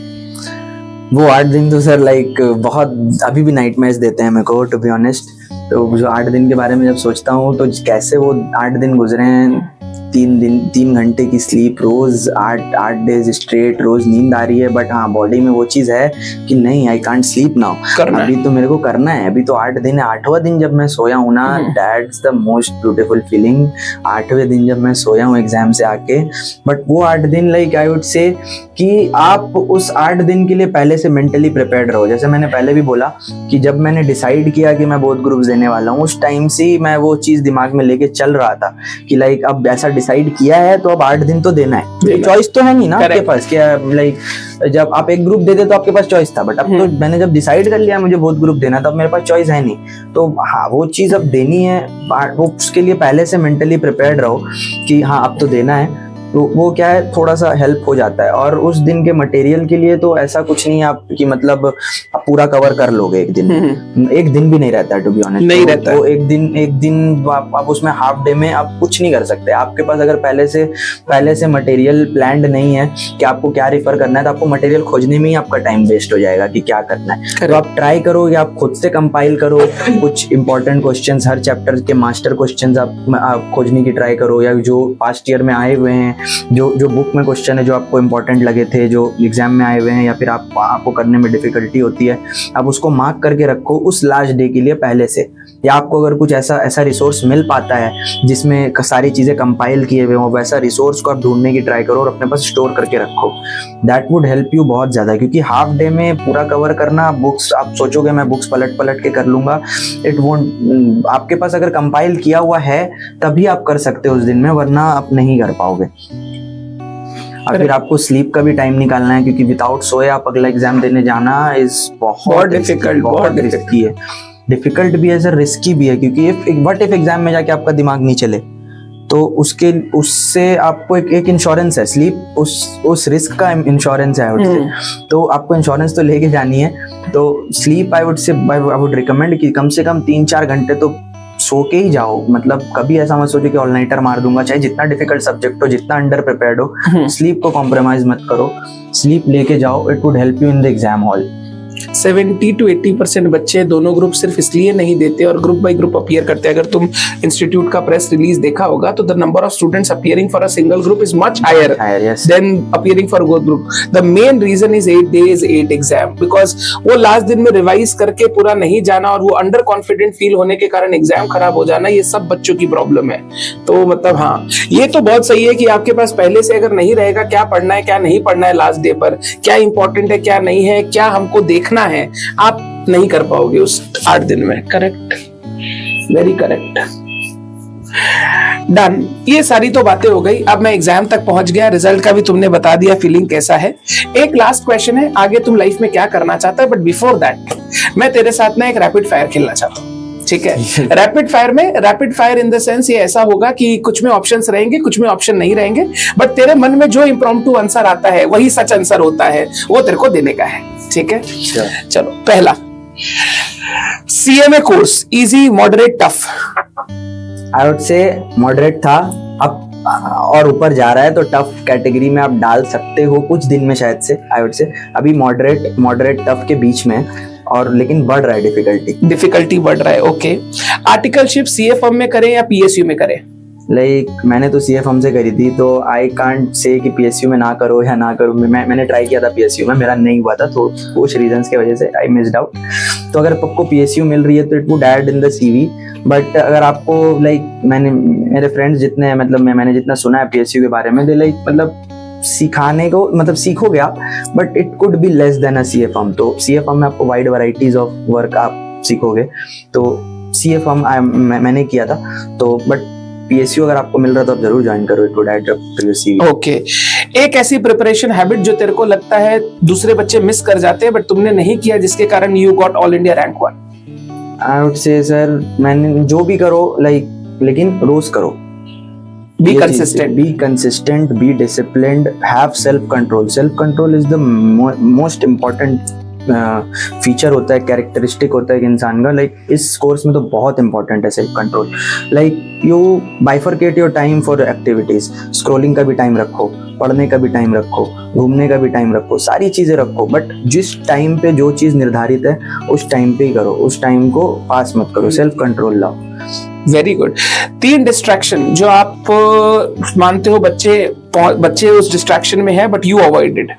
वो 8 दिन तो सर लाइक बहुत अभी भी नाइटमेयर्स देते हैं मेरे को, टू बी ऑनेस्ट। तो जो 8 दिन के बारे में जब सोचता हूँ तो कैसे वो 8 दिन गुजरे हैं, 3 घंटे की स्लीप रोज, 8 डेज स्ट्रेट, रोज नींद आ रही है, बट हाँ बॉडी में वो चीज है कि नहीं आई कांट स्लीप नाउ, अभी तो मेरे को करना है। अभी तो 8 दिन है, 8वां दिन जब मैं सोया हूँ ना, that's the most beautiful feeling. 8वें दिन जब मैं सोया हूँ एग्जाम से आके, बट वो 8 दिन लाइक आई वुड से कि आप उस 8 दिन के लिए पहले से मेंटली प्रिपेयर्ड रहो। जैसे मैंने पहले भी बोला कि जब मैंने डिसाइड किया कि मैं बोथ ग्रुप्स देने वाला हूँ, उस टाइम से मैं वो चीज दिमाग में लेके चल रहा था कि लाइक अब ऐसा डिसाइड किया है तो अब 8 दिन तो देना है। चॉइस तो है नहीं ना आपके पास, क्या लाइक जब आप एक ग्रुप देते तो आपके पास चॉइस था, बट अब तो मैंने जब डिसाइड कर लिया मुझे बोथ ग्रुप देना, तो अब मेरे पास चॉइस है नहीं। तो हाँ वो चीज अब देनी है, वो उसके लिए पहले से मेंटली प्रिपेयर्ड रहो कि हाँ अब तो देना है। तो वो क्या है, थोड़ा सा हेल्प हो जाता है। और उस दिन के मटेरियल के लिए तो ऐसा कुछ नहीं है आप कि मतलब आप पूरा कवर कर लोगे एक दिन। एक दिन भी नहीं रहता है टू बी ऑनेस्ट, नहीं रहता है। वो एक दिन आप उसमें हाफ डे में आप कुछ नहीं कर सकते। आपके पास अगर पहले से मटेरियल प्लान्ड नहीं है कि आपको क्या रिफर करना है, तो आपको मटेरियल खोजने में ही आपका टाइम वेस्ट हो जाएगा कि क्या करना है। तो आप ट्राई करो कि आप खुद से कंपाइल करो कुछ इंपॉर्टेंट क्वेश्चंस, हर चैप्टर के मास्टर क्वेश्चंस आप खोजने की ट्राई करो, या जो पास्ट ईयर में आए हुए हैं, जो बुक में क्वेश्चन है जो आपको इंपॉर्टेंट लगे थे, जो एग्जाम में आए हुए हैं, या फिर आपको करने में डिफिकल्टी होती है, आप उसको मार्क करके रखो उस लास्ट डे के लिए पहले से। या आपको अगर कुछ ऐसा रिसोर्स मिल पाता है जिसमें सारी चीजें कंपाइल किए हुए हो, वैसा रिसोर्स को आप ढूंढने की ट्राई करो और अपने पास स्टोर करके रखो। दैट वुड हेल्प यू बहुत ज्यादा, क्योंकि हाफ डे में पूरा कवर करना, बुक्स आप सोचोगे मैं बुक्स पलट के कर लूंगा, इट वोंट। आपके पास अगर कंपाइल किया हुआ है तभी आप कर सकते हो उस दिन में, वरना आप नहीं कर पाओगे। और फिर आपको स्लीप का भी टाइम निकालना है, क्योंकि विदाउट सोए आप अगला एग्जाम देने जाना इज बहुत डिफिकल्ट, बहुत रिस्की है। डिफिकल्ट भी है सर, रिस्की भी है, क्योंकि इफ एग्जाम में जाके आपका दिमाग नहीं चले तो उससे आपको एक इंश्योरेंस है, स्लीप उस रिस्क का इंश्योरेंस है। तो आपको इंश्योरेंस तो लेके जानी है। तो स्लीप आई वुड रिकमेंड कि कम से कम 3-4 घंटे तो सो के ही जाओ। मतलब कभी ऐसा मत सोचो कि ऑल नाइटर मार दूंगा, चाहे जितना डिफिकल्ट सब्जेक्ट हो, जितना अंडर प्रिपेयर्ड हो, स्लीप को कॉम्प्रोमाइज मत करो, स्लीप लेके जाओ। It would help you in the exam hall. 70 to 80% बच्चे दोनों ग्रुप सिर्फ इसलिए नहीं देते और ग्रुप बाय ग्रुप अपीयर करते हैं। अगर तुम इंस्टीट्यूट का प्रेस रिलीज देखा होगा तो the number of students appearing for a single group is much higher than appearing for group. The main reason is 8 days 8 exam, because वो लास्ट दिन में रिवाइज करके पूरा नहीं जाना और वो अंडर कॉन्फिडेंट फील होने के कारण एग्जाम खराब हो जाना, ये सब बच्चों की प्रॉब्लम है। तो मतलब हाँ, ये तो बहुत सही है कि आपके पास पहले से अगर नहीं रहेगा क्या पढ़ना है क्या नहीं पढ़ना है, लास्ट डे पर क्या इंपॉर्टेंट है क्या नहीं है, क्या हमको देखना है, आप नहीं कर पाओगे उस 8 दिन में। Correct, very correct, done. ये सारी तो बातें हो गई। अब मैं एग्जाम तक पहुंच गया, रिजल्ट का भी तुमने बता दिया, फीलिंग कैसा है। एक लास्ट क्वेश्चन है, आगे तुम लाइफ में क्या करना चाहता है, बट बिफोर दैट मैं तेरे साथ ना एक रैपिड फायर खेलना चाहता हूँ, ठीक है? Rapid fire in the sense ये ऐसा होगा कि कुछ में ऑप्शंस रहेंगे, कुछ में ऑप्शन नहीं रहेंगे, बट तेरे मन में जो इम्प्रॉम्प्टू आंसर आता है वही सच आंसर होता है, वो तेरे को देने का है, ठीक है? चलो, पहला, CMA course easy moderate tough? I would से मॉडरेट था, अब और ऊपर जा रहा है तो टफ कैटेगरी में आप डाल सकते हो कुछ दिन में शायद से। आई वुड से अभी मॉडरेट टफ के बीच में, और लेकिन बढ़ रहा है डिफिकल्टी बढ़ रहा है। ओके, आर्टिकलशिप सीए फर्म में करें या पीएसयू में करें? लाइक मैंने तो सीए फर्म से करी थी, तो आई कांट से कि पीएसयू में ना करो या ना करो। मैंने ट्राई किया था पीएसयू में, मेरा नहीं हुआ था, तो कुछ रीजंस की वजह से आई मिस्ड आउट। तो अगर आपको PSU मिल रही है तो it would add in the CV। But अगर आपको लाइक मैंने मेरे फ्रेंड्स जितने मतलब मैंने जितना सुना है PSU के बारे में, दे लाइक मतलब सिखाने को मतलब सीखोगे आप, but it could be less than a CA firm. तो CA फर्म में आपको वाइड वैरायटीज ऑफ वर्क आप सीखोगे। तो CA फर्म मैंने किया था। तो बट PSU अगर आपको मिल रहा तो आप जरूर ज्वाइन करो, it would add up to your CV। Okay, एक ऐसी प्रिपरेशन हैबिट जो तेरे को लगता है दूसरे बच्चे मिस कर जाते हैं बट तुमने नहीं किया, जिसके कारण you got all India rank 1? I would say sir, मैंने जो भी करो लाइक, लेकिन रोज करो। Be consistent, be disciplined, have self control. Self control is the most important feature होता है, कैरेक्टरिस्टिक होता है एक इंसान का। लाइक इस कोर्स में तो बहुत इंपॉर्टेंट है self control. Like you bifurcate your time for activities. Scrolling का भी टाइम रखो, पढ़ने का भी टाइम रखो, घूमने का भी टाइम रखो, सारी चीजें रखो, बट जिस टाइम पे जो चीज निर्धारित है उस टाइम पे ही करो, उस टाइम को पास मत करो। सेल्फ कंट्रोल लाओ। Very good. 3 डिस्ट्रैक्शन जो आप मानते हो बच्चे उस डिस्ट्रैक्शन में है but you avoided.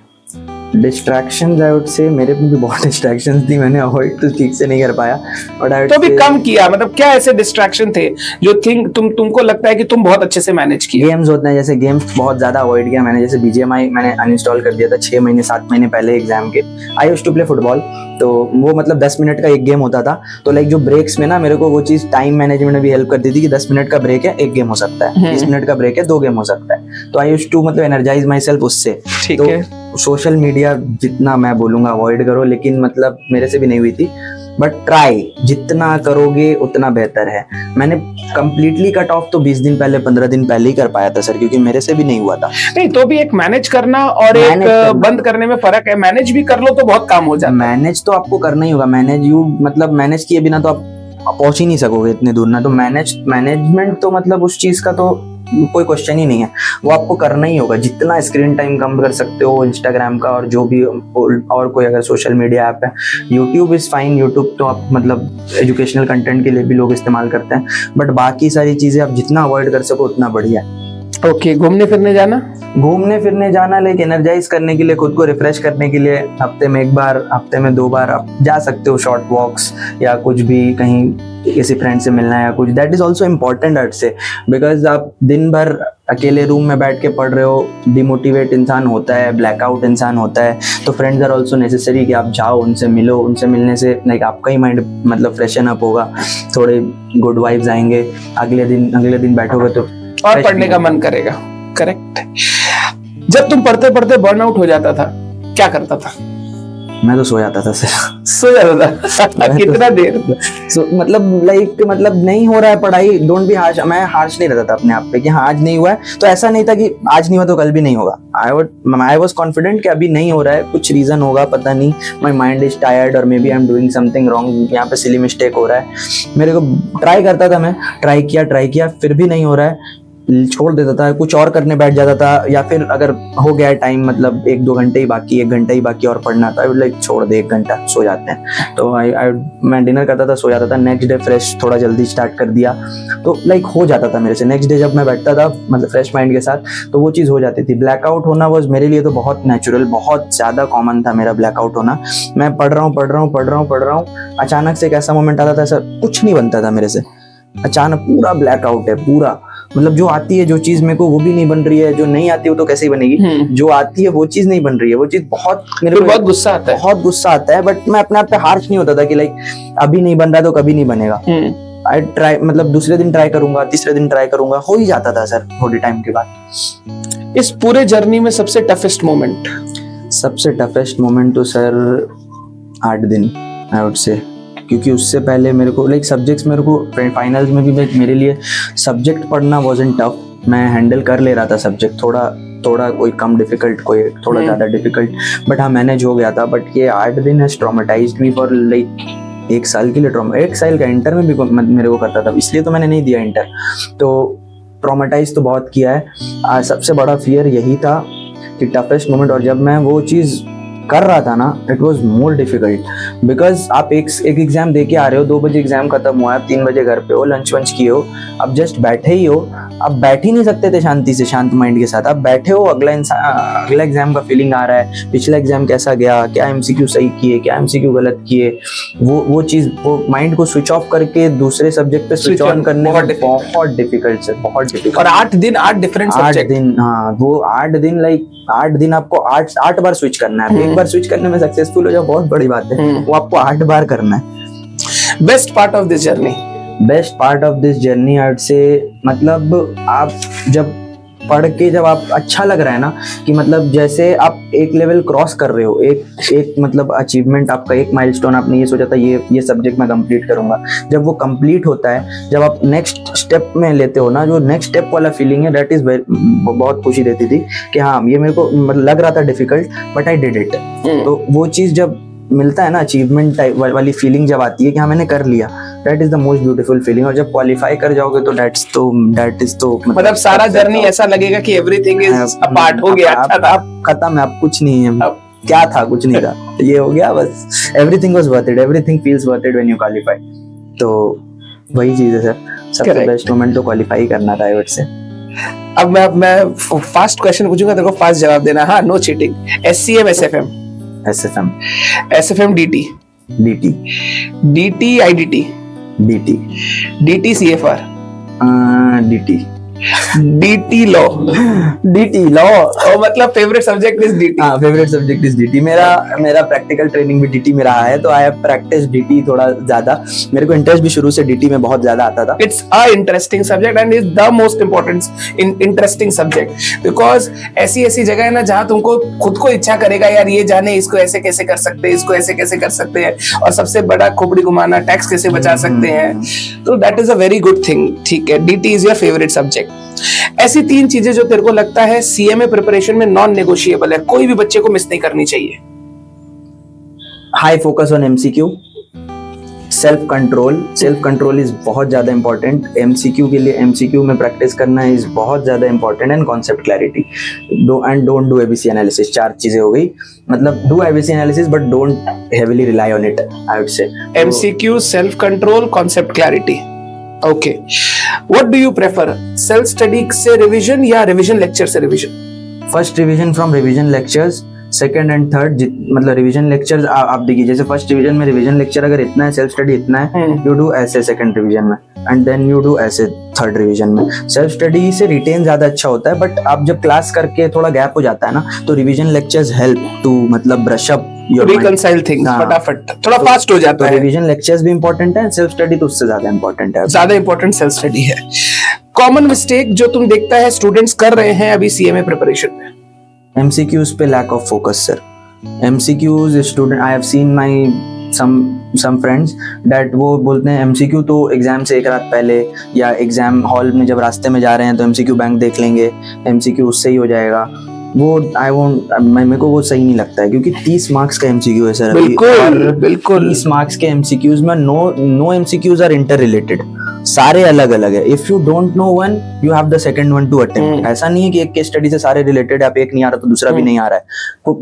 Distractions I would से, मेरे पे भी बहुत डिस्ट्रैक्शंस थी, मैंने अवॉइड तो ठीक से नहीं कर पाया, बट आई तो भी कम किया। मतलब क्या ऐसे डिस्ट्रैक्शन थे जो तुमको लगता है कि तुम बहुत अच्छे से मैनेज किए? गेम्स होते हैं, जैसे गेम्स बहुत ज्यादा अवॉइड किया मैंने। जैसे BGMI मैंने अनइंस्टॉल कर दिया था 6 महीने 7 महीने पहले एग्जाम के। I used to play football, तो वो मतलब 10 मिनट का एक गेम होता था। तो लाइक जो ब्रेक्स में ना मेरे को वो चीज टाइम मैनेजमेंट में भी हेल्प करती थी कि 10 मिनट का ब्रेक है, एक गेम हो सकता है, 20 मिनट का ब्रेक है, 2 गेम हो सकता है। तो आई यूज्ड टू मतलब एनर्जाइज माई सेल्फ उससे। ठीक है। सोशल मीडिया जितना मैं बोलूंगा अवॉइड करो, लेकिन मतलब मेरे से भी नहीं हुई थी, बट ट्राई जितना करोगे उतना बेहतर है। मैंने कंप्लीटली कट ऑफ तो 20 दिन पहले 15 दिन पहले ही कर पाया था सर, क्योंकि मेरे से भी नहीं हुआ था। नहीं तो भी एक मैनेज करना और एक बंद करने में फर्क है। मैनेज भी कर लो तो बहुत काम हो जाता है। मैनेज तो आपको करना ही होगा। मैनेज किए बिना तो आप पहुंच ही नहीं सकोगे इतने दूर ना। तो मैनेजमेंट तो मतलब उस चीज का तो कोई क्वेश्चन ही नहीं है, वो आपको करना ही होगा। जितना स्क्रीन टाइम कम कर सकते हो इंस्टाग्राम का, और जो भी और कोई अगर सोशल मीडिया ऐप है, यूट्यूब इज फाइन। यूट्यूब तो आप मतलब एजुकेशनल कंटेंट के लिए भी लोग इस्तेमाल करते हैं, बट बाकी सारी चीजें आप जितना अवॉइड कर सको उतना बढ़िया है। ओके, घूमने फिरने जाना लाइक एनर्जाइज करने के लिए, खुद को रिफ्रेश करने के लिए हफ्ते में 1 बार, हफ्ते में 2 बार आप जा सकते हो। शॉर्ट वॉक्स या कुछ भी, कहीं किसी फ्रेंड से मिलना है या कुछ, दैट इज ऑल्सो इम्पोर्टेंट अर्ट से। बिकॉज आप दिन भर अकेले रूम में बैठ के पढ़ रहे हो, डिमोटिवेट इंसान होता है, ब्लैकआउट इंसान होता है। तो फ्रेंड्स आर ऑल्सो नेसेसरी कि आप जाओ, उनसे मिलो। उनसे मिलने से लाइक आपका ही माइंड मतलब फ्रेशन अप होगा, थोड़े गुड वाइब्स आएंगे। अगले दिन बैठोगे तो और पढ़ने का मन करेगा। करेक्ट। जब तुम पढ़ते पढ़ते बर्नआउट हो जाता था, क्या करता था? मैं तो सो जाता था सर। सो जाता था? कितना देर? मतलब नहीं हो रहा है पढ़ाई, डोंट बी हार्श। मैं हार्श नहीं रहता था अपने आप पे कि हाँ आज नहीं हुआ है, तो ऐसा नहीं था कि आज नहीं हुआ तो कल भी नहीं होगा। आई वॉज कॉन्फिडेंट कि अभी नहीं हो रहा है, कुछ रीजन होगा, पता नहीं, माई माइंड इज टायर्ड और maybe I am doing something wrong, यहाँ पे सिली मिस्टेक हो रहा है। मेरे को ट्राई करता था मैं, ट्राई किया, फिर भी नहीं हो रहा है, छोड़ देता था, कुछ और करने बैठ जाता था। या फिर अगर हो गया टाइम मतलब 1-2 घंटे ही बाकी, 1 घंटा ही बाकी और पढ़ना था, लाइक छोड़ दे, 1 घंटा सो जाते हैं। तो मैं डिनर करता था, सो जाता था। नेक्स्ट डे फ्रेश, थोड़ा जल्दी स्टार्ट कर दिया तो लाइक हो जाता था मेरे से। नेक्स्ट डे जब मैं बैठता था मतलब फ्रेश माइंड के साथ, तो वो चीज़ हो जाती थी। ब्लैकआउट होना वॉज मेरे लिए तो बहुत नेचुरल, बहुत ज़्यादा कॉमन था मेरा ब्लैकआउट होना। मैं पढ़ रहा हूँ, अचानक से एक ऐसा मोमेंट आता था, ऐसा कुछ नहीं बनता था मेरे से, अचानक पूरा ब्लैकआउट है, पूरा मतलब जो आती है जो चीज मेरे को वो भी नहीं बन रही है, जो नहीं आती है वो तो कैसे ही बनेगी, जो आती है वो चीज नहीं बन रही है, वो चीज बहुत मेरे को बहुत गुस्सा आता है। बट मैं अपने आप पे हार्श नहीं होता था कि लाइक अभी नहीं बन रहा तो कभी नहीं बनेगा। आई ट्राई, मतलब दूसरे दिन ट्राई करूंगा, तीसरे दिन ट्राई करूंगा, हो ही जाता था सर थोड़ी टाइम के बाद। इस पूरे जर्नी में सबसे टफेस्ट मोमेंट तो सर 8 दिन आई वुड से, क्योंकि उससे पहले मेरे को लाइक सब्जेक्ट्स, मेरे को फाइनल्स में भी मेरे लिए सब्जेक्ट पढ़ना वाज़न्ट टफ। मैं हैंडल कर ले रहा था सब्जेक्ट, थोड़ा कोई कम डिफिकल्ट, कोई थोड़ा ज़्यादा डिफिकल्ट, बट हाँ मैनेज हो गया था। बट ये 8 दिन has traumatised me for like 1 साल के लिए। 1 साल का इंटर में भी मेरे को करता था, इसलिए तो मैंने नहीं दिया इंटर। तो ट्रॉमेटाइज तो बहुत किया है। सबसे बड़ा फियर यही था कि टफेस्ट मोमेंट, और जब मैं वो चीज़ कर रहा था ना, it was more difficult because आप एक एग्जाम दे के आ रहे हो, 2 बजे एग्जाम खत्म हुआ है, आप 3 बजे घर पे हो, लंच वंच किए हो, अब जस्ट बैठे ही हो, आप बैठ ही नहीं सकते थे शांति से, शांत माइंड के साथ आप बैठे हो, अगला एग्जाम का फीलिंग आ रहा है, पिछला एग्जाम कैसा गया, क्या एमसीक्यू सही किए, क्या एमसीक्यू गलत किए, वो चीज, वो माइंड को स्विच ऑफ करके दूसरे सब्जेक्ट पे स्विच ऑन करने में बहुत डिफिकल्ट सर, बहुत डिफिकल्ट। और 8 दिन 8 डिफरेंट 8 दिन, हाँ वो 8 दिन, लाइक 8 दिन आपको 8 बार स्विच करना है। एक बार स्विच करने में सक्सेसफुल हो जाओ बहुत बड़ी बात है, वो आपको 8 बार करना है। Best part of this journey? Best part of this journey I would से, मतलब आप जब पढ़ के जब आप अच्छा लग रहा है ना, कि मतलब जैसे आप एक लेवल क्रॉस कर रहे हो, एक मतलब अचीवमेंट आपका, एक माइलस्टोन, आपने ये सोचा था ये सब्जेक्ट मैं कंप्लीट करूंगा, जब वो कंप्लीट होता है, जब आप नेक्स्ट स्टेप में लेते हो ना, जो नेक्स्ट स्टेप वाला फीलिंग है, दैट इज बहुत खुशी देती थी कि हाँ ये मेरे को मतलब लग रहा था difficult but I did it. तो वो चीज जब मिलता है ना, अचीवमेंट टाइप वाली फीलिंग जब आती है कि हाँ मैंने कर लिया, that is the most beautiful feeling. और जब क्वालिफाई कर जाओगे तो दैट इज तो मतलब सारा जर्नी ऐसा लगेगा कि एवरीथिंग इज अ पार्ट हो गया, अच्छा था, अब खत्म है, अब कुछ नहीं है, क्या था, कुछ नहीं था, ये हो गया बस, everything was worth it, everything feels worth it when you qualify. तो वही चीज है सर, सबसे बेस्ट मोमेंट तो क्वालिफाई करना था आई वुड से। अब मैं फास्ट क्वेश्चन पूछूंगा, तेरे को फास्ट जवाब देना, हाँ, no cheating. SCM SFM? SFM. SFM DT? DT. DT IDT? DT. DT CFR? DT. DT law? DT law. मतलब फेवरेट सब्जेक्ट इज डीटी? हाँ, फेवरेट सब्जेक्ट इज डीटी। मेरा प्रैक्टिकल ट्रेनिंग भी डीटी में रहा है, तो आई हैव प्रैक्टिस डीटी थोड़ा ज्यादा, मेरे को इंटरेस्ट भी शुरू से डीटी में बहुत ज्यादा आता था। It's a interesting subject and is the most important interesting subject, because ऐसी जगह है ना जहां तुमको खुद को इच्छा करेगा यार ये जाने इसको ऐसे कैसे कर सकते हैं, इसको ऐसे कैसे कर सकते हैं, और सबसे बड़ा खोपड़ी घुमाना, टैक्स कैसे बचा सकते हैं, तो that is a very good thing. ठीक है, DT is your favourite subject. ऐसी 3 चीजें जो तेरे को लगता है सीएमए प्रिपरेशन में नॉन नेगोशिएबल है, कोई भी बच्चे को मिस नहीं करनी चाहिए? High focus on MCQ, self control is बहुत ज्यादा इंपॉर्टेंट एमसीक्यू के लिए, एमसीक्यू में प्रैक्टिस करना इज बहुत ज्यादा important, and concept clarity, don't do ABC analysis. 4 चीजें हो गई, मतलब do ABC analysis but don't heavily rely on it I would से। MCQ, self control, concept clarity. Okay, what do you prefer, self study से revision या revision lecture से revision? First revision from revision lectures, second and third, मतलब revision lectures आप देखिए, जैसे first revision में revision lecture अगर इतना है, सेल्फ स्टडी इतना है, यू डू ऐसे सेकंड रिवीजन में, एंड देन यू डू ऐसे थर्ड रिवीजन में। सेल्फ स्टडी से रिटेन ज्यादा अच्छा होता है, बट आप जब क्लास करके थोड़ा गैप हो जाता है ना, तो रिवीजन लेक्चर्स हेल्प टू मतलब brush up your reconcile things, फटाफट थोड़ा फास्ट हो जाता है। रिवीजन लेक्चर्स भी इंपॉर्टेंट है, सेल्फ स्टडी तो उससे ज्यादा इंपॉर्टेंट है, ज्यादा इंपॉर्टेंट सेल्फ स्टडी है। कॉमन मिस्टेक जो तुम देखता है स्टूडेंट्स कर रहे हैं अभी सीएमए प्रिपरेशन में? एमसीक्यूज पे lack of focus sir. MCQs student, I have seen my some friends that वो बोलते हैं एमसीक्यू तो एग्जाम से एक रात पहले या एग्जाम हॉल में जब रास्ते में जा रहे हैं तो एमसीक्यू बैंक देख लेंगे, एमसीक्यू उससे ही हो जाएगा। वो मेरे को वो सही नहीं लगता है, क्योंकि 30 मार्क्स का एमसीक्यू है सर। बिल्कुल 30 मार्क्स के एमसीक्यूज में no MCQs are inter related, सारे अलग अलग है। If you don't know one, you have the second one to attempt. ऐसा नहीं है कि एक केस स्टडी से सारे रिलेटेड है, आप एक नहीं आ रहा तो दूसरा भी नहीं आ रहा है। तो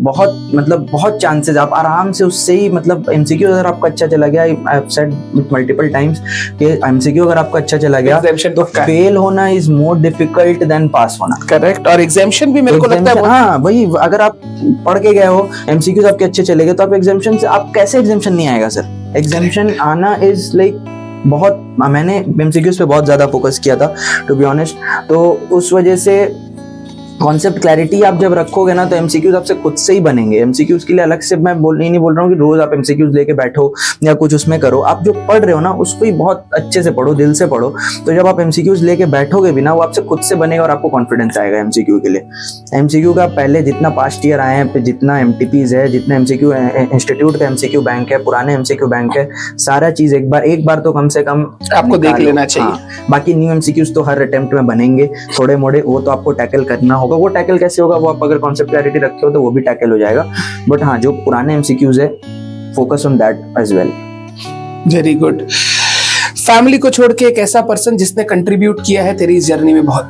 बहुत चांसेस, आप आराम से उससे ही, मतलब एमसीक्यू अगर आपका अच्छा चला गया, I have said multiple times कि एमसीक्यू अगर आपका अच्छा चला गया तो फेल होना is more difficult than pass होना। करेक्ट, और एग्जामिनेशन भी मेरे को लगता है, हाँ वही, अगर आप पढ़ के गए हो, एमसीक्यूज आपके अच्छे चले गए, तो आप एग्जामिनेशन से, आप कैसे एग्जामिनेशन नहीं आएगा सर? एग्जामिनेशन आना इज लाइक बहुत, मैंने एमसीक्यूज पे बहुत ज्यादा फोकस किया था टू बी ऑनेस्ट, तो उस वजह से कॉन्सेप्ट क्लैरिटी आप जब रखोगे ना तो एमसीक्यूज आपसे खुद से ही बनेंगे। एमसीक्यूज के लिए अलग से मैं नहीं बोल रहा हूँ कि रोज आप एमसीक्यूज लेके बैठो या कुछ उसमें करो, आप जो पढ़ रहे हो ना उसको ही बहुत अच्छे से पढ़ो, दिल से पढ़ो, तो जब आप एमसीक्यूज लेके बैठोगे भी ना, वो आपसे खुद से बनेगा और आपको कॉन्फिडेंस आएगा एमसीक्यू के लिए। एमसीक्यू का पहले जितना पास्ट ईयर आए हैं, जितना एमटीपीज है, जितना एमसीक्यू इंस्टीट्यूट का एमसीक्यू बैंक है, पुराने एमसीक्यू बैंक है, सारा चीज एक बार तो कम से कम आपको देख लेना चाहिए। बाकी न्यू एमसीक्यूज तो हर अटेम्प्ट में बनेंगे थोड़े मोड़े, वो तो आपको टैकल करना होगा। वो टैकल कैसे होगा, वो आप अगर कॉन्सेप्ट क्लैरिटी रखे हो तो वो भी टैकल हो जाएगा, बट हाँ जो पुराने एमसीक्यूज है, focus on that as well. Very good. Family को छोड़ के एक ऐसा पर्सन जिसने कंट्रीब्यूट किया है तेरी इस जर्नी में बहुत?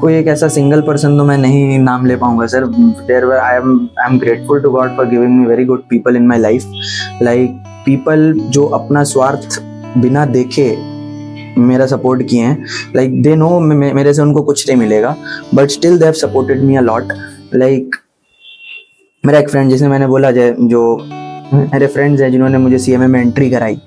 कोई एक ऐसा सिंगल पर्सन तो मैं नहीं नाम ले पाऊंगा sir. There were I am grateful to God for giving me very good people in my life. Like people जो अपना स्वार्थ बिना देखे मेरा सपोर्ट किए हैं. लाइक दे नो मेरे से उनको कुछ नहीं मिलेगा, but still they have supported me a lot. Like मेरा एक फ्रेंड, जिसे मैंने बोला जो मेरे फ्रेंड्स हैं जिन्होंने मुझे सीएमए में एंट्री कराई,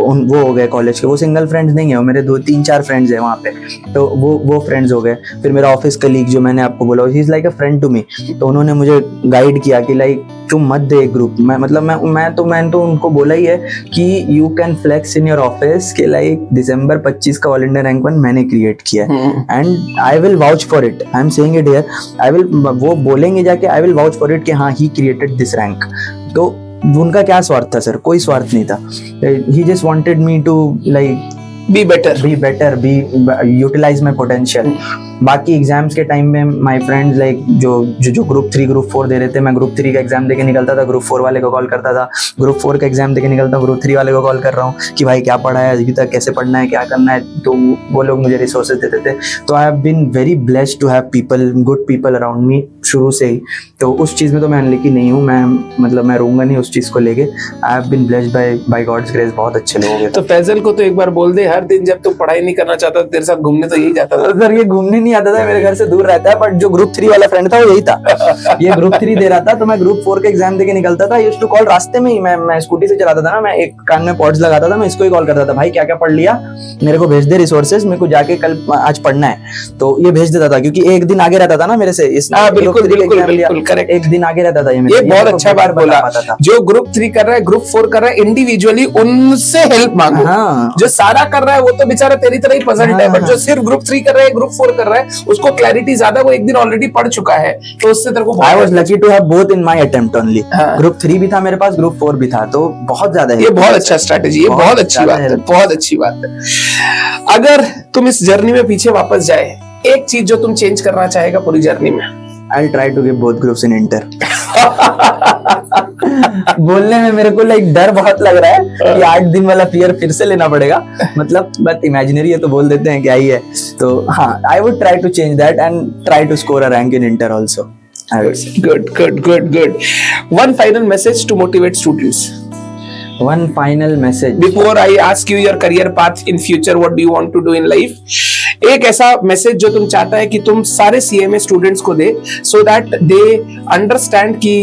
वो हो गए कॉलेज के. वो सिंगल फ्रेंड्स नहीं है, वो मेरे 2-3-4 फ्रेंड्स हैं वहाँ पे. तो वो फ्रेंड्स हो गए. फिर मेरा ऑफिस कलीग जो मैंने आपको बोला, he is like a friend to me. तो उन्होंने मुझे गाइड किया कि लाइक तुम मत दे ग्रुप. मैंने तो उनको बोला ही है कि you can flex in your office कि लाइक दिसंबर 25 का ऑल इंडिया रैंक 1 मैंने क्रिएट किया है, and I will vouch for it. I am saying it here. I will, वो बोलेंगे जाके, I will vouch for it कि हाँ ही क्रिएटेड दिस रैंक. तो उनका क्या स्वार्थ था सर? कोई स्वार्थ नहीं था. He just wanted me to like be better, utilise my potential. बाकी एग्जाम्स के टाइम में माय फ्रेंड्स लाइक जो ग्रुप 3 ग्रुप 4 दे रहे थे, मैं ग्रुप 3 का एग्जाम देके निकलता था, ग्रुप 4 वाले को कॉल करता था. ग्रुप 4 का एग्जाम देके निकलता हूँ, ग्रुप 3 वाले को कॉल कर रहा हूँ कि भाई क्या पढ़ा है अभी तक, कैसे पढ़ना है, क्या करना है. तो वो लोग मुझे रिसोर्सेज देते थे. तो I have been very blessed to have people, good people around me शुरू से ही. तो उस चीज़ में तो मैं अनलकी नहीं हूँ. मैं रहूँगा नहीं उस चीज़ को लेके. I have been blessed by God's grace. बहुत अच्छे लोग हैं. तो फैजल को तो एक बार बोल दे, हर दिन जब तू पढ़ाई नहीं करना चाहता तेरे साथ घूमने तो यही जाता था. सर ये घूमने नहीं आता था, मेरे घर से दूर रहता है. बट जो ग्रुप 3 वाला फ्रेंड था वो यही था. ये ग्रुप 3 दे रहा था, तो मैं ग्रुप 4 का एग्जाम देके निकलता था. यूज्ड टू कॉल रास्ते में ही. मैं स्कूटी से चलाता था ना, मैं एक कान में पॉड्स लगाता था, मैं इसको ही कॉल करता था, भाई क्या क्या पढ़ लिया, मेरे को भेज दे रिसोर्सेज, मेरे को जाके कल आज पढ़ना है. तो ये भेज देता था क्योंकि एक दिन आगे रहता था ना मेरे से. बिल्कुल करेक्ट. एक दिन आगे रहता था. ये बहुत अच्छा बात बोला. जो ग्रुप 3 कर रहा है, ग्रुप 4 कर रहा है, इंडिविजुअली उनसे हेल्प मांगो. जो सारा कर रहा है वो तो बेचारा तेरी तरह ही पजल्ड है, बट जो सिर्फ ग्रुप 3 कर रहा है, ग्रुप 4 कर रहा है, उसको क्लैरिटी ज्यादा, वो एक दिन ऑलरेडी पढ़ चुका है, तो उससे तेरे को. I was lucky to have both in my attempt only. Group 3 भी था मेरे पास, ग्रुप 4 भी था. तो बहुत ज्यादा है. ये बहुत अच्छा स्ट्रेटेजी. ये बहुत अच्छी बात है, बहुत अच्छी बात है. अगर तुम इस जर्नी में पीछे वापस जाए, एक चीज जो तुम चेंज करना चाहेगा पूरी जर्नी में? I'll try to give both groups in inter. बोलने में मेरे को लाइक डर बहुत लग रहा है कि 8 दिन वाला फियर फिर से लेना पड़ेगा. मतलब बट इमेजिनरी है तो बोल देते हैं क्या ही है. तो हाँ, I would try to change that and try to score a rank in inter also. Good. One final message to motivate students. One final message. Before I ask you your career path in future, what do you want to do in life? एक ऐसा message जो तुम चाहता है कि तुम सारे CMA students को दे, so that they understand कि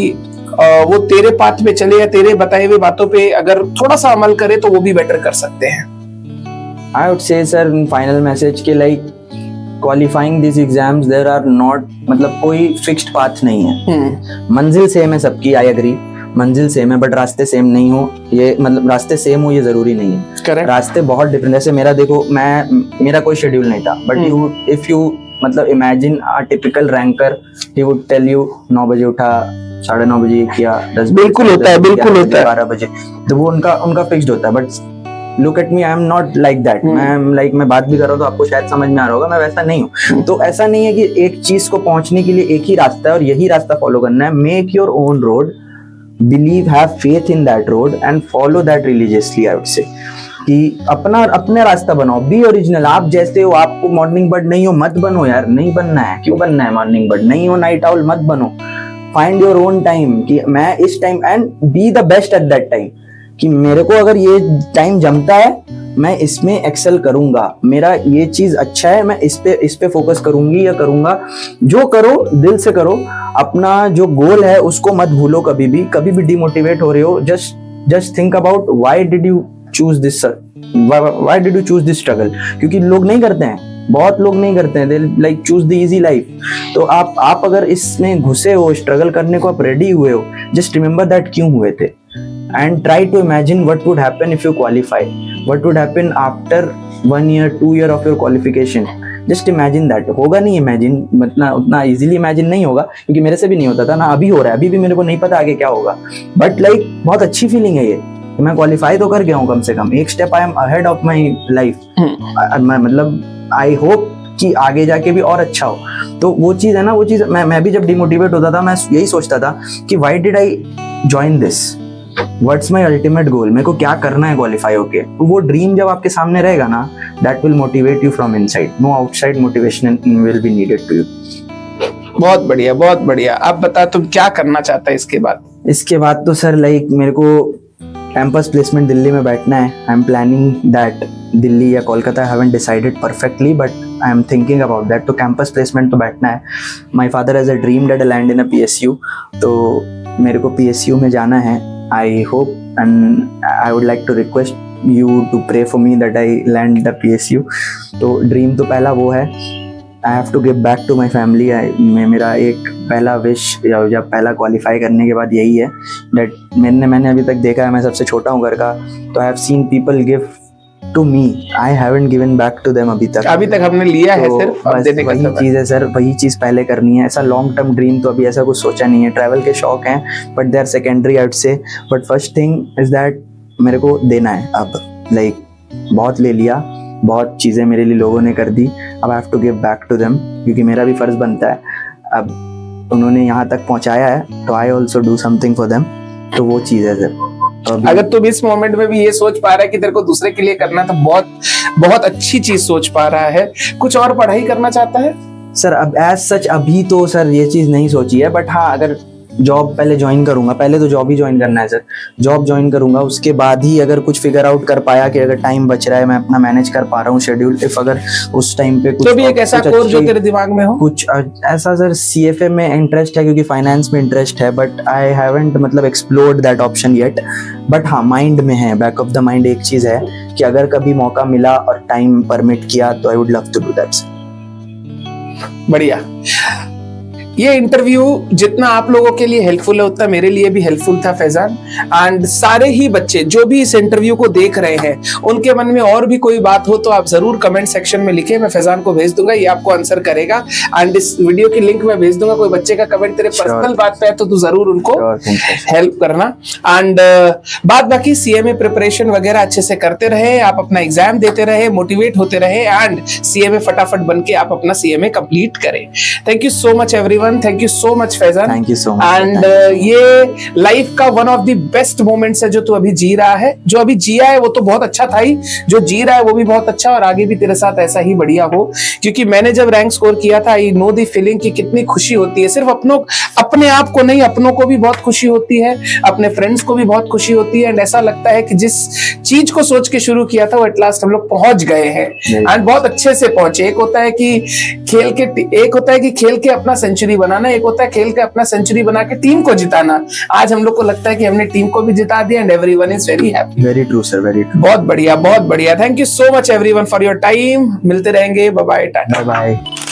वो तेरे पाथ पे चले या तेरे बताए हुए बातों पे अगर थोड़ा सा अमल करे तो वो भी बेटर कर सकते हैं. I would say sir, final message कि like qualifying these exams there are not, मतलब कोई fixed path नहीं है. मंजिल सेम है सबकी, I agree. मंजिल सेम है, बट रास्ते सेम नहीं हो, ये मतलब रास्ते सेम हो ये जरूरी नहीं है. Correct. रास्ते बहुत डिफरेंट. जैसे मेरा देखो, मेरा कोई शेड्यूल नहीं था, बट इफ यू मतलब imagine a typical ranker, he would tell you 9 बजे उठा, 9:30 बजे किया, 10 बिल्कुल होता है 12 बजे. तो वो उनका फिक्स्ड होता है. But look at me, I am not like that. मैं बात भी कर रहा हूँ तो आपको शायद समझ में आ रहा होगा, मैं वैसा नहीं हूँ. तो ऐसा नहीं है कि एक चीज को पहुंचने के लिए एक ही रास्ता है और यही रास्ता फॉलो करना है. Make your own road, believe, have faith in that road and follow that religiously. I would say कि अपना रास्ता बनाओ. B original. आप जैसे हो, आपको मॉर्निंग बर्ड नहीं हो मत बनो यार. नहीं बनना है. क्यों बनना है मॉर्निंग बर्ड? नहीं हो नाइट आउल मत बनो. फाइंड योर ओन टाइम कि मैं इस time, and be the best at that time. कि मेरे को अगर ये टाइम जमता है, मैं इसमें एक्सेल करूंगा, मेरा ये चीज अच्छा है, मैं इस पे फोकस करूंगी या करूंगा. जो करो दिल से करो. अपना जो गोल है उसको मत भूलो. कभी भी डिमोटिवेट हो रहे हो, just think about why did you choose this struggle. क्योंकि लोग नहीं करते हैं, बहुत लोग नहीं करते हैं. They like choose the easy life. तो आप अगर इसमें घुसे हो, स्ट्रगल करने को आप रेडी हुए हो, जस्ट रिमेंबर दैट क्यों हुए थे. And try to imagine what would happen if you qualify. What would happen after 1 year, 2 year of your qualification. Just imagine that. होगा नहीं imagine, मतलब उतना easily imagine नहीं होगा, क्योंकि मेरे से भी नहीं होता था ना. अभी हो रहा है, अभी भी मेरे को नहीं पता आगे क्या होगा. But like बहुत अच्छी फीलिंग है ये. मैं क्वालिफाई तो कर गया हूँ कम से कम. एक step I am ahead of my life. मतलब आई होप कि आगे जाके भी और अच्छा हो. तो वो चीज है ना, वो चीज मैं भी जब डिमोटिवेट होता था, मैं यही सोचता था कि why did I join this. What's my ultimate goal, मेरे को क्या करना है क्वालिफाई होके। तो वो ड्रीम जब आपके सामने रहेगा ना, that will motivate you from inside, no outside motivation will be needed to you. बहुत बढ़िया, बहुत बढ़िया। अब बता तुम क्या करना चाहता है इसके बाद? इसके बाद तो सर लाइक मेरे को कैंपस प्लेसमेंट दिल्ली में बैठना है। I am planning that, Delhi या Kolkata, I haven't decided perfectly but I am thinking about that. तो कैंपस प्लेसमेंट तो बैठना है। My father has a dream that I land in a PSU, तो मेरे को PSU में जाना है। I hope and I would like to request you to pray for me that I land the PSU। तो ड्रीम तो पहला वो है। आई have to give back to my family. मेरा एक पहला विश या पहला क्वालिफाई करने के बाद यही है दैट मैंने अभी तक देखा है, मैं सबसे छोटा हूँ घर का, तो I have seen people give to me, I haven't given back to them अभी तक हमने लिया है तो सिर्फ, अब देने का वही समय। चीज़ है सर, वही चीज़ पहले करनी है। ऐसा लॉन्ग टर्म ड्रीम तो अभी ऐसा कुछ सोचा नहीं है। ट्रैवल के शौक हैं but they are secondary I would say, but first thing is that मेरे को देना है। अब लाइक बहुत ले लिया, बहुत चीज़ें मेरे लिए लोगों ने कर दी, अब I have to give back to them, क्योंकि मेरा भी फर्ज बनता है। अब उन्होंने यहाँ तक पहुँचाया है तो I also do something for them. तो वो चीज़ है सर। तो अगर तुम इस मोमेंट में भी ये सोच पा रहा है कि तेरे को दूसरे के लिए करना, तो बहुत बहुत अच्छी चीज सोच पा रहा है। कुछ और पढ़ाई करना चाहता है? सर अब एज सच अभी तो सर ये चीज़ नहीं सोची है, बट हाँ अगर जॉब पहले ज्वाइन करूंगा, पहले तो जॉब ही ज्वाइन करना है सर। जॉब ज्वाइन करूंगा, उसके बाद ही अगर कुछ फिगर आउट कर पाया कि अगर टाइम बच रहा है, मैं अपना मैनेज कर पा रहा हूँ शेड्यूल, इफ अगर उस टाइम पे कुछ तो भी एक ऐसा कुछ कोर्स जो अच्छी- तेरे दिमाग में हो? कुछ ऐसा सर CFA में इंटरेस्ट है, क्योंकि फाइनेंस में इंटरेस्ट है, बट आई हैवंट मतलब explored that option yet. But हाँ माइंड में है, बैक ऑफ द माइंड एक चीज़ है कि अगर कभी मौका मिला और टाइम परमिट किया तो I would love to do that. बढ़िया। ये इंटरव्यू जितना आप लोगों के लिए हेल्पफुल है उतना मेरे लिए भी हेल्पफुल था फैजान। एंड सारे ही बच्चे जो भी इस इंटरव्यू को देख रहे हैं, उनके मन में और भी कोई बात हो तो आप जरूर कमेंट सेक्शन में लिखें, मैं फैजान को भेज दूंगा, ये आपको आंसर करेगा। एंड इस वीडियो की लिंक मैं भेज दूंगा। कोई बच्चे का कमेंट तेरे Sure. पर्सनल बात पे है तो तू जरूर उनको Sure, हेल्प करना। एंड बाद बाकी CMA प्रिपरेशन वगैरह अच्छे से करते रहे, आप अपना एग्जाम देते रहे, मोटिवेट होते रहे एंड CMA फटाफट बन के आप अपना CMA कंप्लीट करें। Thank you so much everyone, thank you so much Faizan. Thank you so much. And ये लाइफ का one of the best moments है जो तू अभी जी रहा है। जो अभी जिया है वो तो बहुत अच्छा था ही, जो जी रहा है वो भी बहुत अच्छा, और आगे भी तेरे साथ ऐसा ही बढ़िया हो। क्योंकि मैंने जब रैंक स्कोर किया था, आई नो द फीलिंग कि कितनी खुशी होती है। सिर्फ अपने आप को नहीं, अपनों को भी बहुत खुशी होती है, अपने फ्रेंड्स को भी बहुत खुशी होती है। एंड ऐसा लगता है कि जिस चीज को सोच के शुरू किया था वो एट लास्ट हम लोग पहुंच गए हैं एंड बहुत अच्छे से पहुंचे। एक होता है कि खेल के अपना सेंचुरी बनाना, एक होता है खेल के अपना सेंचुरी बना के टीम को जिताना। आज हम लोग को लगता है कि हमने टीम को भी जिता दिया and everyone is very happy. Very true sir, very true. बहुत बढ़िया, बहुत बढ़िया। Thank you so much everyone for your time. मिलते रहेंगे, bye bye, tata. Bye bye.